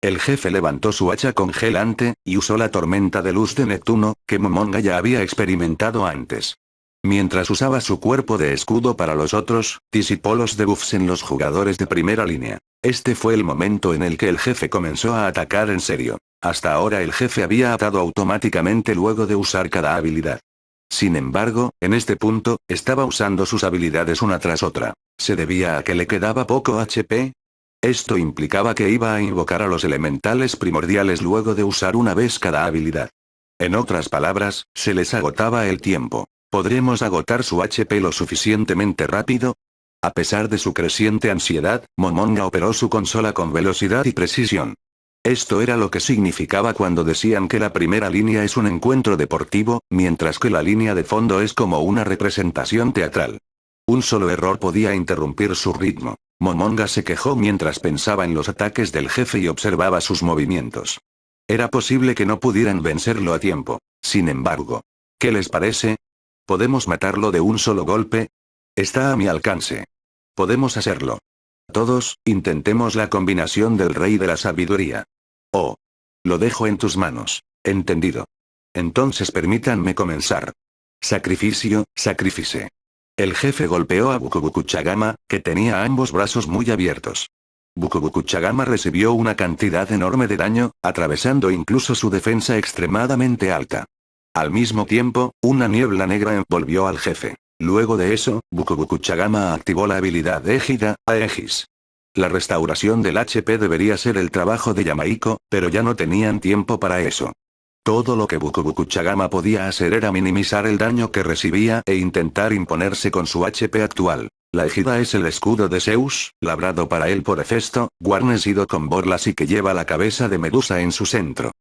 El jefe levantó su hacha congelante, y usó la tormenta de luz de Neptuno, que Momonga ya había experimentado antes. Mientras usaba su cuerpo de escudo para los otros, disipó los debuffs en los jugadores de primera línea. Este fue el momento en el que el jefe comenzó a atacar en serio. Hasta ahora el jefe había atado automáticamente luego de usar cada habilidad. Sin embargo, en este punto, estaba usando sus habilidades una tras otra. ¿Se debía a que le quedaba poco HP? Esto implicaba que iba a invocar a los elementales primordiales luego de usar una vez cada habilidad. En otras palabras, se les agotaba el tiempo. ¿Podremos agotar su HP lo suficientemente rápido? A pesar de su creciente ansiedad, Momonga operó su consola con velocidad y precisión. Esto era lo que significaba cuando decían que la primera línea es un encuentro deportivo, mientras que la línea de fondo es como una representación teatral. Un solo error podía interrumpir su ritmo. Momonga se quejó mientras pensaba en los ataques del jefe y observaba sus movimientos. Era posible que no pudieran vencerlo a tiempo. Sin embargo, ¿qué les parece? ¿Podemos matarlo de un solo golpe? Está a mi alcance. Podemos hacerlo. Todos, intentemos la combinación del rey de la sabiduría. Oh. Lo dejo en tus manos. Entendido. Entonces permítanme comenzar. Sacrificio, sacrifice. El jefe golpeó a Bukubukuchagama, que tenía ambos brazos muy abiertos. Bukubukuchagama recibió una cantidad enorme de daño, atravesando incluso su defensa extremadamente alta. Al mismo tiempo, una niebla negra envolvió al jefe. Luego de eso, Bukubukuchagama activó la habilidad Égida, Aegis. La restauración del HP debería ser el trabajo de Yamaiko, pero ya no tenían tiempo para eso. Todo lo que Bukubukuchagama podía hacer era minimizar el daño que recibía e intentar imponerse con su HP actual. La égida es el escudo de Zeus, labrado para él por Hefesto, guarnecido con borlas y que lleva la cabeza de Medusa en su centro.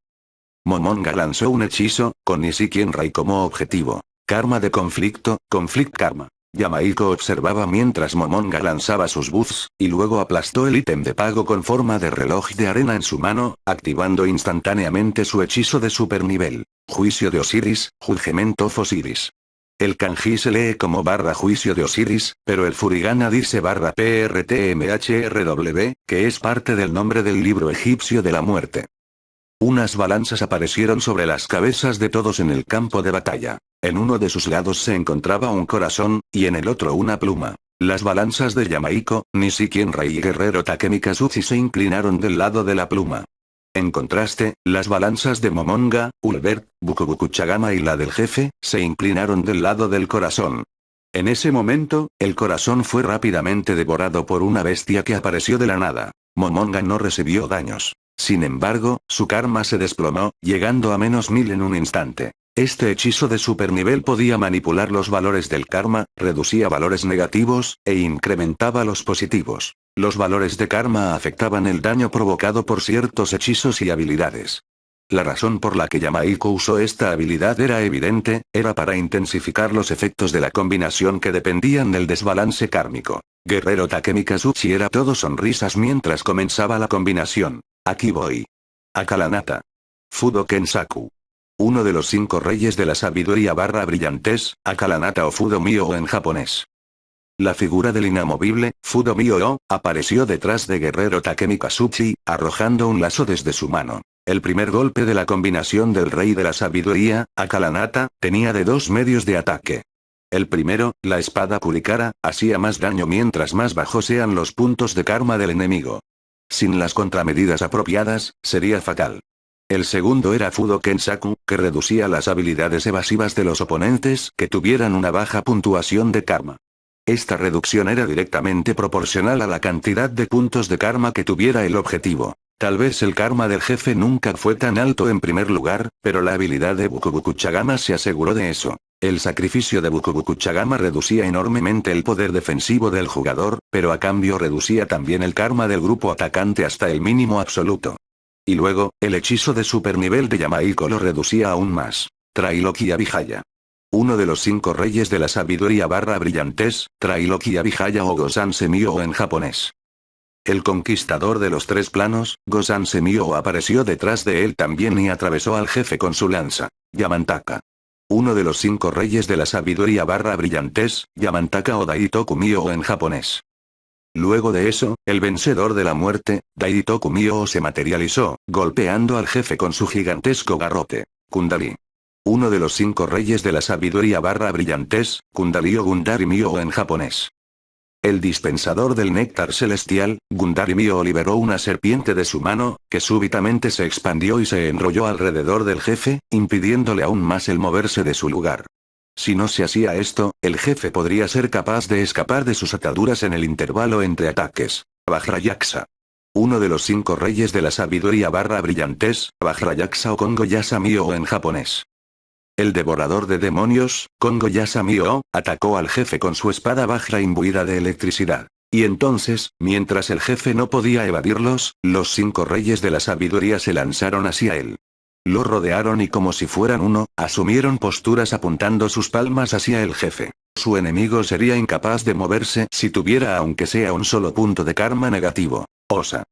Momonga lanzó un hechizo, con Nishiki-Rai como objetivo. Karma de conflicto, Conflict Karma. Yamaiko observaba mientras Momonga lanzaba sus buffs, y luego aplastó el ítem de pago con forma de reloj de arena en su mano, activando instantáneamente su hechizo de super nivel. Juicio de Osiris, Judgment of Osiris. El kanji se lee como /juicio de Osiris, pero el furigana dice /prtmhrw, que es parte del nombre del libro egipcio de la muerte. Unas balanzas aparecieron sobre las cabezas de todos en el campo de batalla. En uno de sus lados se encontraba un corazón, y en el otro una pluma. Las balanzas de Yamaiko, Nishiki y Guerrero Takemikazuchi se inclinaron del lado de la pluma. En contraste, las balanzas de Momonga, Ulbert, Bukubukuchagama y la del jefe, se inclinaron del lado del corazón. En ese momento, el corazón fue rápidamente devorado por una bestia que apareció de la nada. Momonga no recibió daños. Sin embargo, su karma se desplomó, llegando a -1000 en un instante. Este hechizo de supernivel podía manipular los valores del karma, reducía valores negativos, e incrementaba los positivos. Los valores de karma afectaban el daño provocado por ciertos hechizos y habilidades. La razón por la que Yamaiko usó esta habilidad era evidente, era para intensificar los efectos de la combinación que dependían del desbalance kármico. Guerrero Takemikazuchi era todo sonrisas mientras comenzaba la combinación. Aquí voy. Akalanata. Fudo Kensaku. Uno de los 5 reyes de la sabiduría / brillantez, Akalanata o Fudo Mio en japonés. La figura del inamovible, Fudo Mio, apareció detrás de Guerrero Takemikazuchi, arrojando un lazo desde su mano. El primer golpe de la combinación del rey de la sabiduría, Akalanata, tenía de 2 medios de ataque. El primero, la espada Kurikara, hacía más daño mientras más bajos sean los puntos de karma del enemigo. Sin las contramedidas apropiadas, sería fatal. El segundo era Fudo Kensaku, que reducía las habilidades evasivas de los oponentes que tuvieran una baja puntuación de karma. Esta reducción era directamente proporcional a la cantidad de puntos de karma que tuviera el objetivo. Tal vez el karma del jefe nunca fue tan alto en primer lugar, pero la habilidad de Bukubukuchagama se aseguró de eso. El sacrificio de Bukubukuchagama reducía enormemente el poder defensivo del jugador, pero a cambio reducía también el karma del grupo atacante hasta el mínimo absoluto. Y luego, el hechizo de supernivel de Yamaiko lo reducía aún más. Trailoki Abhijaya. Uno de los 5 reyes de la sabiduría / brillantez, Trailoki Abhijaya o Gosanse Myo en japonés. El conquistador de los 3 planos, Gosanse Myo apareció detrás de él también y atravesó al jefe con su lanza. Yamantaka. Uno de los 5 reyes de la sabiduría / brillantez, Yamantaka o Daitoku Myo en japonés. Luego de eso, el vencedor de la muerte, Daitoku Myo se materializó, golpeando al jefe con su gigantesco garrote. Kundali. Uno de los 5 reyes de la sabiduría / brillantez, Kundali o Gundari Myo en japonés. El dispensador del néctar celestial, Gundari Myo liberó una serpiente de su mano, que súbitamente se expandió y se enrolló alrededor del jefe, impidiéndole aún más el moverse de su lugar. Si no se hacía esto, el jefe podría ser capaz de escapar de sus ataduras en el intervalo entre ataques. Vajrayaksa. Uno de los 5 reyes de la sabiduría / brillantez, Vajrayaksa o Kongo Yasa Myo en japonés. El devorador de demonios, Kongo Yasa Myo, atacó al jefe con su espada Vajra imbuida de electricidad. Y entonces, mientras el jefe no podía evadirlos, los 5 reyes de la sabiduría se lanzaron hacia él. Lo rodearon y como si fueran uno, asumieron posturas apuntando sus palmas hacia el jefe. Su enemigo sería incapaz de moverse si tuviera aunque sea un solo punto de karma negativo. Osa.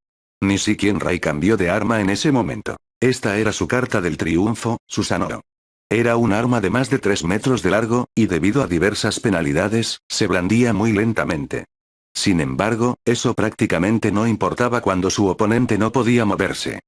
Nishiki Rai cambió de arma en ese momento. Esta era su carta del triunfo, Susanoo. Era un arma de más de 3 metros de largo, y debido a diversas penalidades, se blandía muy lentamente. Sin embargo, eso prácticamente no importaba cuando su oponente no podía moverse.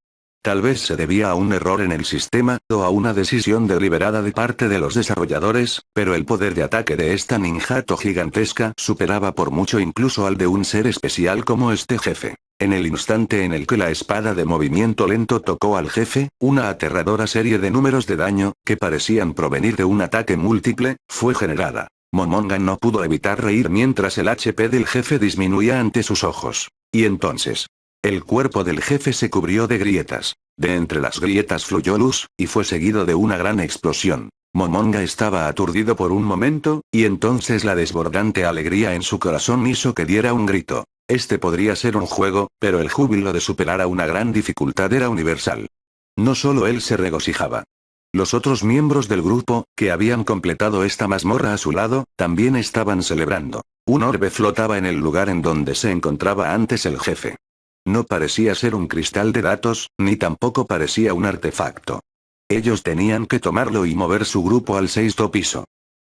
Tal vez se debía a un error en el sistema, o a una decisión deliberada de parte de los desarrolladores, pero el poder de ataque de esta ninjato gigantesca superaba por mucho incluso al de un ser especial como este jefe. En el instante en el que la espada de movimiento lento tocó al jefe, una aterradora serie de números de daño, que parecían provenir de un ataque múltiple, fue generada. Momonga no pudo evitar reír mientras el HP del jefe disminuía ante sus ojos. Y entonces, el cuerpo del jefe se cubrió de grietas. De entre las grietas fluyó luz, y fue seguido de una gran explosión. Momonga estaba aturdido por un momento, y entonces la desbordante alegría en su corazón hizo que diera un grito. Este podría ser un juego, pero el júbilo de superar a una gran dificultad era universal. No solo él se regocijaba. Los otros miembros del grupo, que habían completado esta mazmorra a su lado, también estaban celebrando. Un orbe flotaba en el lugar en donde se encontraba antes el jefe. No parecía ser un cristal de datos, ni tampoco parecía un artefacto. Ellos tenían que tomarlo y mover su grupo al 6º piso.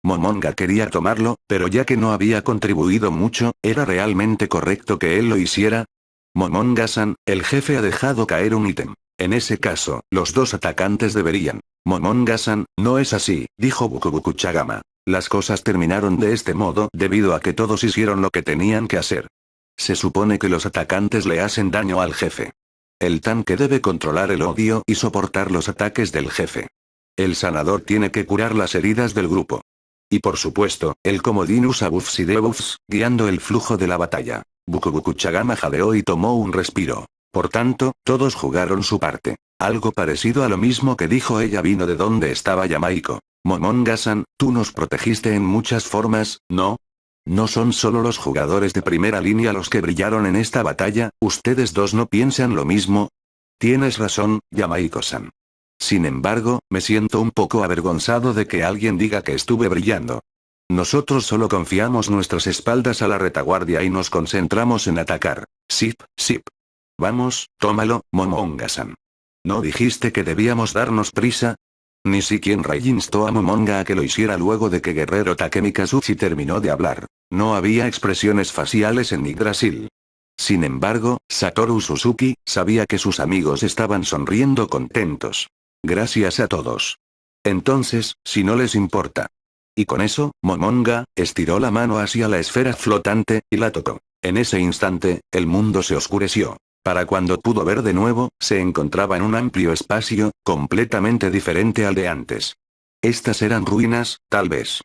Momonga quería tomarlo, pero ya que no había contribuido mucho, ¿era realmente correcto que él lo hiciera? Momonga-san, el jefe ha dejado caer un ítem. En ese caso, los dos atacantes deberían. Momonga-san, no es así, dijo Bukubukuchagama. Las cosas terminaron de este modo debido a que todos hicieron lo que tenían que hacer. Se supone que los atacantes le hacen daño al jefe. El tanque debe controlar el odio y soportar los ataques del jefe. El sanador tiene que curar las heridas del grupo. Y por supuesto, el comodín usa buffs y debuffs, guiando el flujo de la batalla. Bukubukuchagama jadeó y tomó un respiro. Por tanto, todos jugaron su parte. Algo parecido a lo mismo que dijo ella vino de donde estaba Yamaiko. Momonga-san, tú nos protegiste en muchas formas, ¿no? No son solo los jugadores de primera línea los que brillaron en esta batalla, ¿ustedes dos no piensan lo mismo? Tienes razón, Yamaiko-san. Sin embargo, me siento un poco avergonzado de que alguien diga que estuve brillando. Nosotros solo confiamos nuestras espaldas a la retaguardia y nos concentramos en atacar. Sip, sip. Vamos, tómalo, Momonga-san. ¿No dijiste que debíamos darnos prisa? Ni siquiera Rai instó a Momonga a que lo hiciera luego de que Guerrero Takemi Kazuchi terminó de hablar. No había expresiones faciales en Yggdrasil. Sin embargo, Satoru Suzuki sabía que sus amigos estaban sonriendo contentos. Gracias a todos. Entonces, si no les importa. Y con eso, Momonga estiró la mano hacia la esfera flotante y la tocó. En ese instante, el mundo se oscureció. Para cuando pudo ver de nuevo, se encontraba en un amplio espacio, completamente diferente al de antes. Estas eran ruinas, tal vez.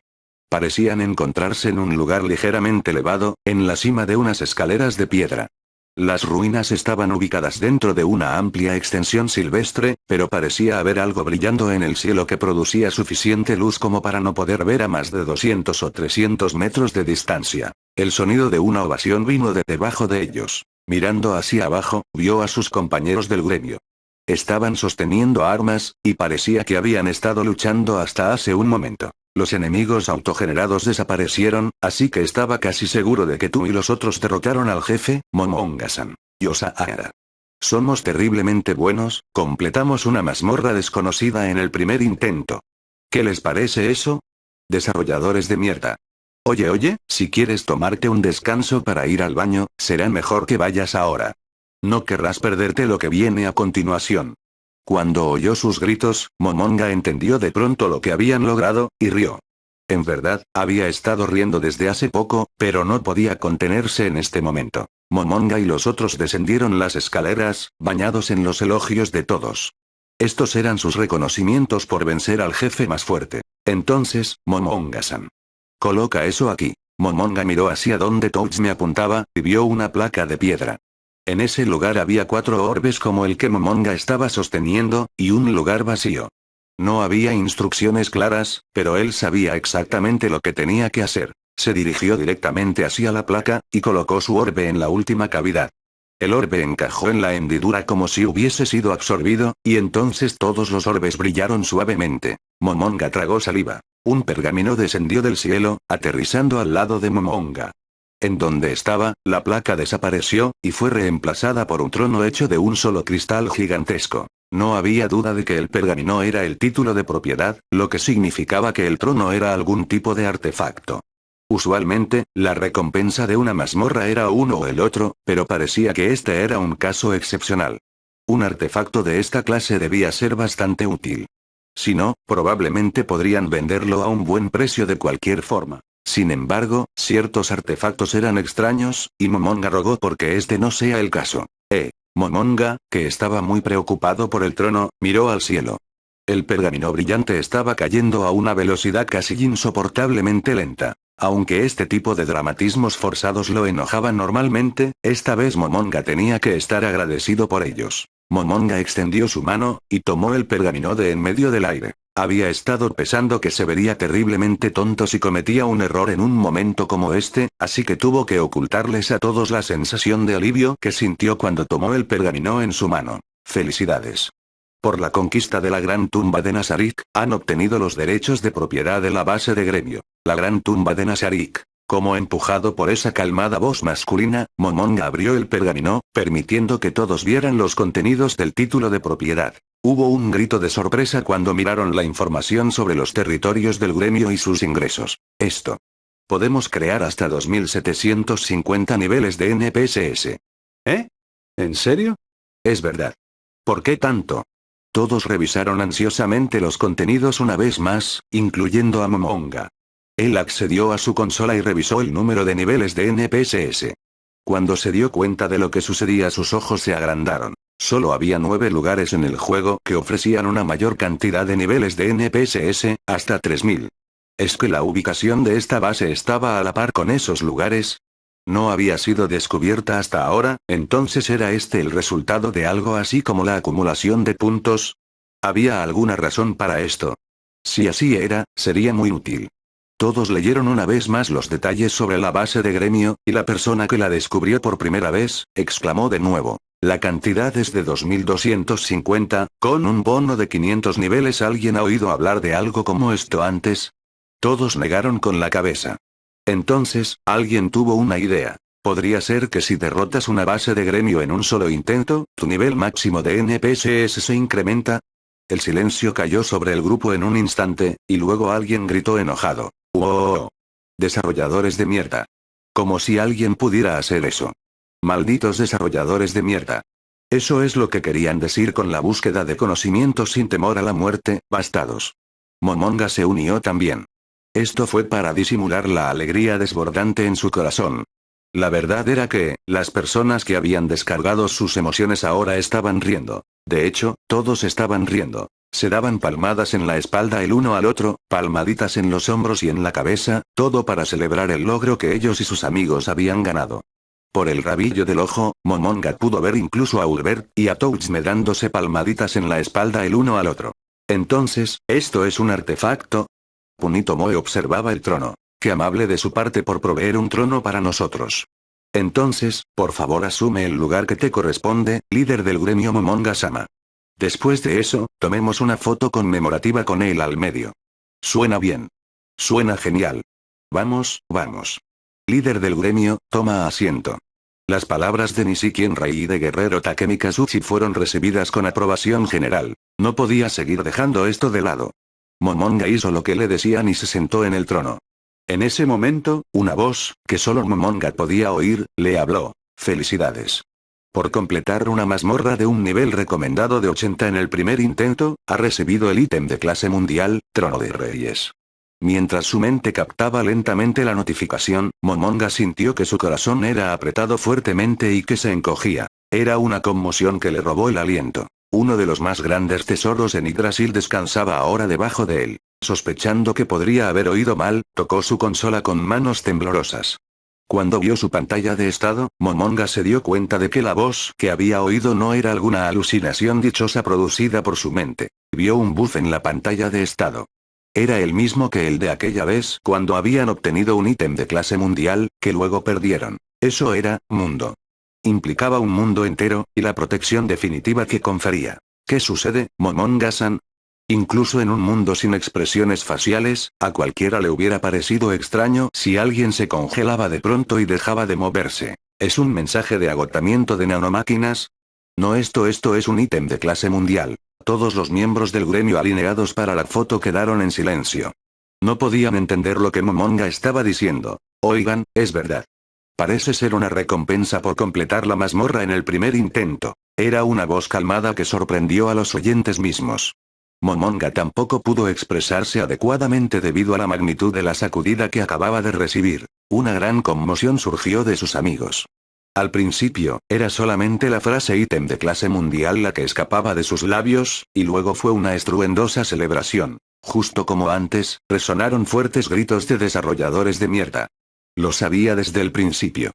Parecían encontrarse en un lugar ligeramente elevado, en la cima de unas escaleras de piedra. Las ruinas estaban ubicadas dentro de una amplia extensión silvestre, pero parecía haber algo brillando en el cielo que producía suficiente luz como para no poder ver a más de 200 o 300 metros de distancia. El sonido de una ovación vino de debajo de ellos. Mirando hacia abajo, vio a sus compañeros del gremio. Estaban sosteniendo armas, y parecía que habían estado luchando hasta hace un momento. Los enemigos autogenerados desaparecieron, así que estaba casi seguro de que tú y los otros derrotaron al jefe, Momonga-san. Yosa-ara. Somos terriblemente buenos, completamos una mazmorra desconocida en el primer intento. ¿Qué les parece eso? Desarrolladores de mierda. Oye, si quieres tomarte un descanso para ir al baño, será mejor que vayas ahora. No querrás perderte lo que viene a continuación. Cuando oyó sus gritos, Momonga entendió de pronto lo que habían logrado, y rió. En verdad, había estado riendo desde hace poco, pero no podía contenerse en este momento. Momonga y los otros descendieron las escaleras, bañados en los elogios de todos. Estos eran sus reconocimientos por vencer al jefe más fuerte. Entonces, Momonga-san. Coloca eso aquí. Momonga miró hacia donde Touch me apuntaba, y vio una placa de piedra. En ese lugar había 4 orbes como el que Momonga estaba sosteniendo, y un lugar vacío. No había instrucciones claras, pero él sabía exactamente lo que tenía que hacer. Se dirigió directamente hacia la placa, y colocó su orbe en la última cavidad. El orbe encajó en la hendidura como si hubiese sido absorbido, y entonces todos los orbes brillaron suavemente. Momonga tragó saliva. Un pergamino descendió del cielo, aterrizando al lado de Momonga. En donde estaba, la placa desapareció, y fue reemplazada por un trono hecho de un solo cristal gigantesco. No había duda de que el pergamino era el título de propiedad, lo que significaba que el trono era algún tipo de artefacto. Usualmente, la recompensa de una mazmorra era uno o el otro, pero parecía que este era un caso excepcional. Un artefacto de esta clase debía ser bastante útil. Si no, probablemente podrían venderlo a un buen precio de cualquier forma. Sin embargo, ciertos artefactos eran extraños, y Momonga rogó porque este no sea el caso. Momonga, que estaba muy preocupado por el trono, miró al cielo. El pergamino brillante estaba cayendo a una velocidad casi insoportablemente lenta. Aunque este tipo de dramatismos forzados lo enojaban normalmente, esta vez Momonga tenía que estar agradecido por ellos. Momonga extendió su mano, y tomó el pergamino de en medio del aire. Había estado pensando que se vería terriblemente tonto si cometía un error en un momento como este, así que tuvo que ocultarles a todos la sensación de alivio que sintió cuando tomó el pergamino en su mano. Felicidades. Por la conquista de la Gran Tumba de Nazarik, han obtenido los derechos de propiedad de la base de gremio. La Gran Tumba de Nazarik. Como empujado por esa calmada voz masculina, Momonga abrió el pergamino, permitiendo que todos vieran los contenidos del título de propiedad. Hubo un grito de sorpresa cuando miraron la información sobre los territorios del gremio y sus ingresos. Esto. Podemos crear hasta 2750 niveles de NPSS. ¿Eh? ¿En serio? Es verdad. ¿Por qué tanto? Todos revisaron ansiosamente los contenidos una vez más, incluyendo a Momonga. Él accedió a su consola y revisó el número de niveles de NPSS. Cuando se dio cuenta de lo que sucedía, sus ojos se agrandaron. Solo había 9 lugares en el juego que ofrecían una mayor cantidad de niveles de NPSS, hasta 3000. ¿Es que la ubicación de esta base estaba a la par con esos lugares? No había sido descubierta hasta ahora, entonces ¿era este el resultado de algo así como la acumulación de puntos? ¿Había alguna razón para esto? Si así era, sería muy útil. Todos leyeron una vez más los detalles sobre la base de gremio, y la persona que la descubrió por primera vez, exclamó de nuevo. La cantidad es de 2250, con un bono de 500 niveles. ¿Alguien ha oído hablar de algo como esto antes? Todos negaron con la cabeza. Entonces, alguien tuvo una idea. Podría ser que si derrotas una base de gremio en un solo intento, tu nivel máximo de NPSS se incrementa. El silencio cayó sobre el grupo en un instante, y luego alguien gritó enojado. ¡Oh! Desarrolladores de mierda. Como si alguien pudiera hacer eso. Malditos desarrolladores de mierda. Eso es lo que querían decir con la búsqueda de conocimiento sin temor a la muerte, bastados. Momonga se unió también. Esto fue para disimular la alegría desbordante en su corazón. La verdad era que, las personas que habían descargado sus emociones ahora estaban riendo. De hecho, todos estaban riendo. Se daban palmadas en la espalda el uno al otro, palmaditas en los hombros y en la cabeza, todo para celebrar el logro que ellos y sus amigos habían ganado. Por el rabillo del ojo, Momonga pudo ver incluso a Ulbert y a Touchme dándose palmaditas en la espalda el uno al otro. Entonces, ¿esto es un artefacto? Punito Moe observaba el trono. Qué amable de su parte por proveer un trono para nosotros. Entonces, por favor asume el lugar que te corresponde, líder del gremio Momonga-sama. Después de eso, tomemos una foto conmemorativa con él al medio. Suena bien. Suena genial. Vamos, vamos. Líder del gremio, toma asiento. Las palabras de Nishiki Rei y de Guerrero Takemi Kazuchi fueron recibidas con aprobación general. No podía seguir dejando esto de lado. Momonga hizo lo que le decían y se sentó en el trono. En ese momento, una voz, que solo Momonga podía oír, le habló. Felicidades. Por completar una mazmorra de un nivel recomendado de 80 en el primer intento, ha recibido el ítem de clase mundial, Trono de Reyes. Mientras su mente captaba lentamente la notificación, Momonga sintió que su corazón era apretado fuertemente y que se encogía. Era una conmoción que le robó el aliento. Uno de los más grandes tesoros en Yggdrasil descansaba ahora debajo de él. Sospechando que podría haber oído mal, tocó su consola con manos temblorosas. Cuando vio su pantalla de estado, Momonga se dio cuenta de que la voz que había oído no era alguna alucinación dichosa producida por su mente. Vio un buff en la pantalla de estado. Era el mismo que el de aquella vez cuando habían obtenido un ítem de clase mundial, que luego perdieron. Eso era, mundo. Implicaba un mundo entero, y la protección definitiva que confería. ¿Qué sucede, Momonga-san? Incluso en un mundo sin expresiones faciales, a cualquiera le hubiera parecido extraño si alguien se congelaba de pronto y dejaba de moverse. ¿Es un mensaje de agotamiento de nanomáquinas? No, esto es un ítem de clase mundial. Todos los miembros del gremio alineados para la foto quedaron en silencio. No podían entender lo que Momonga estaba diciendo. Oigan, es verdad. Parece ser una recompensa por completar la mazmorra en el primer intento. Era una voz calmada que sorprendió a los oyentes mismos. Momonga tampoco pudo expresarse adecuadamente debido a la magnitud de la sacudida que acababa de recibir. Una gran conmoción surgió de sus amigos. Al principio, era solamente la frase ítem de clase mundial la que escapaba de sus labios, y luego fue una estruendosa celebración. Justo como antes, resonaron fuertes gritos de desarrolladores de mierda. Lo sabía desde el principio.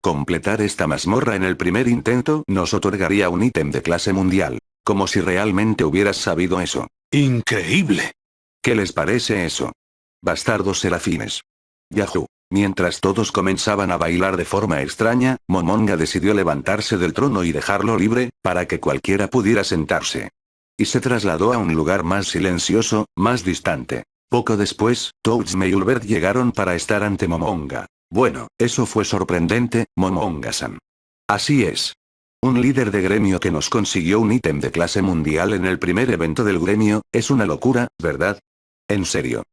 Completar esta mazmorra en el primer intento nos otorgaría un ítem de clase mundial. Como si realmente hubieras sabido eso. ¡Increíble! ¿Qué les parece eso? Bastardos serafines. Yahoo. Mientras todos comenzaban a bailar de forma extraña, Momonga decidió levantarse del trono y dejarlo libre, para que cualquiera pudiera sentarse. Y se trasladó a un lugar más silencioso, más distante. Poco después, Touchme y Ulbert llegaron para estar ante Momonga. Bueno, eso fue sorprendente, Momonga-san. Así es. Un líder de gremio que nos consiguió un ítem de clase mundial en el primer evento del gremio, es una locura, ¿verdad? En serio.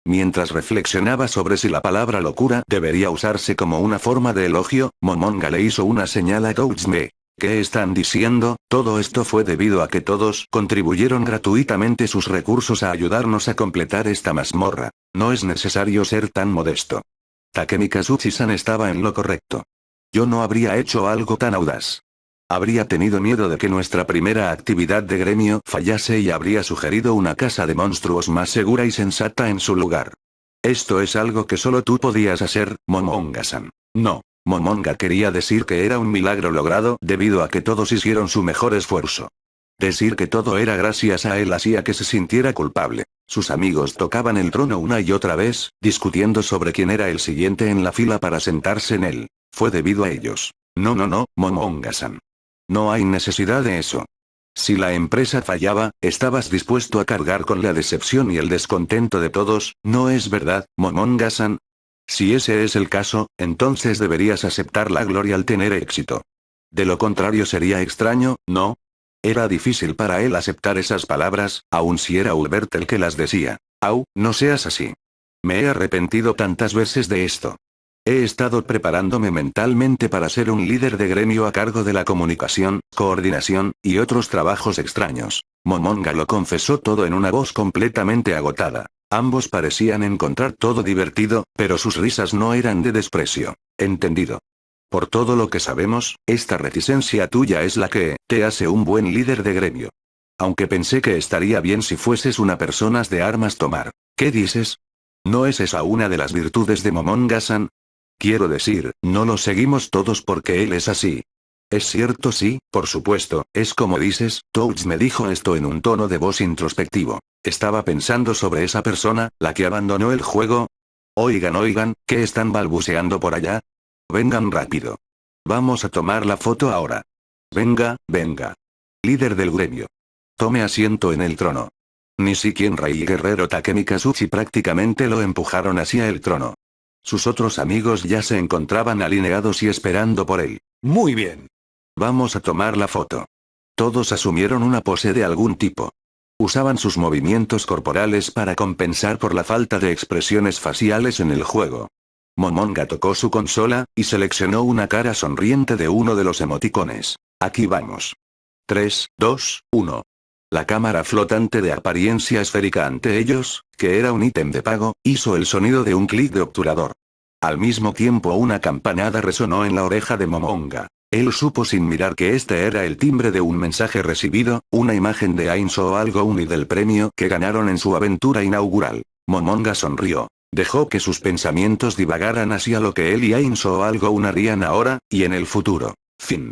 Mientras reflexionaba sobre si la palabra locura debería usarse como una forma de elogio, Momonga le hizo una señal a Touchme. ¿Qué están diciendo? Todo esto fue debido a que todos contribuyeron gratuitamente sus recursos a ayudarnos a completar esta mazmorra. No es necesario ser tan modesto. Takemi Kazuchi-san estaba en lo correcto. Yo no habría hecho algo tan audaz. Habría tenido miedo de que nuestra primera actividad de gremio fallase y habría sugerido una casa de monstruos más segura y sensata en su lugar. Esto es algo que solo tú podías hacer, Momonga-san. No. Momonga quería decir que era un milagro logrado debido a que todos hicieron su mejor esfuerzo. Decir que todo era gracias a él hacía que se sintiera culpable. Sus amigos tocaban el trono una y otra vez, discutiendo sobre quién era el siguiente en la fila para sentarse en él. Fue debido a ellos. No, Momonga-san. No hay necesidad de eso. Si la empresa fallaba, estabas dispuesto a cargar con la decepción y el descontento de todos, ¿no es verdad, Momonga-san? Si ese es el caso, entonces deberías aceptar la gloria al tener éxito. De lo contrario sería extraño, ¿no? Era difícil para él aceptar esas palabras, aun si era Hubert el que las decía. Au, no seas así. Me he arrepentido tantas veces de esto. He estado preparándome mentalmente para ser un líder de gremio a cargo de la comunicación, coordinación, y otros trabajos extraños. Momonga lo confesó todo en una voz completamente agotada. Ambos parecían encontrar todo divertido, pero sus risas no eran de desprecio. Entendido. Por todo lo que sabemos, esta reticencia tuya es la que te hace un buen líder de gremio. Aunque pensé que estaría bien si fueses una persona de armas tomar. ¿Qué dices? ¿No es esa una de las virtudes de Momonga-san? Quiero decir, no lo seguimos todos porque él es así. Es cierto, sí, por supuesto, es como dices, Touch me dijo esto en un tono de voz introspectivo. Estaba pensando sobre esa persona, la que abandonó el juego. Oigan, ¿qué están balbuceando por allá? Vengan rápido. Vamos a tomar la foto ahora. Venga. Líder del gremio. Tome asiento en el trono. Nishiki-en y guerrero Takemi Kazuchi prácticamente lo empujaron hacia el trono. Sus otros amigos ya se encontraban alineados y esperando por él. Muy bien. Vamos a tomar la foto. Todos asumieron una pose de algún tipo. Usaban sus movimientos corporales para compensar por la falta de expresiones faciales en el juego. Momonga tocó su consola, y seleccionó una cara sonriente de uno de los emoticones. Aquí vamos. 3, 2, 1. La cámara flotante de apariencia esférica ante ellos, que era un ítem de pago, hizo el sonido de un clic de obturador. Al mismo tiempo una campanada resonó en la oreja de Momonga. Él supo sin mirar que este era el timbre de un mensaje recibido, una imagen de Ainso o algo y del premio que ganaron en su aventura inaugural. Momonga sonrió. Dejó que sus pensamientos divagaran hacia lo que él y Ainso o algo harían ahora, y en el futuro. Fin.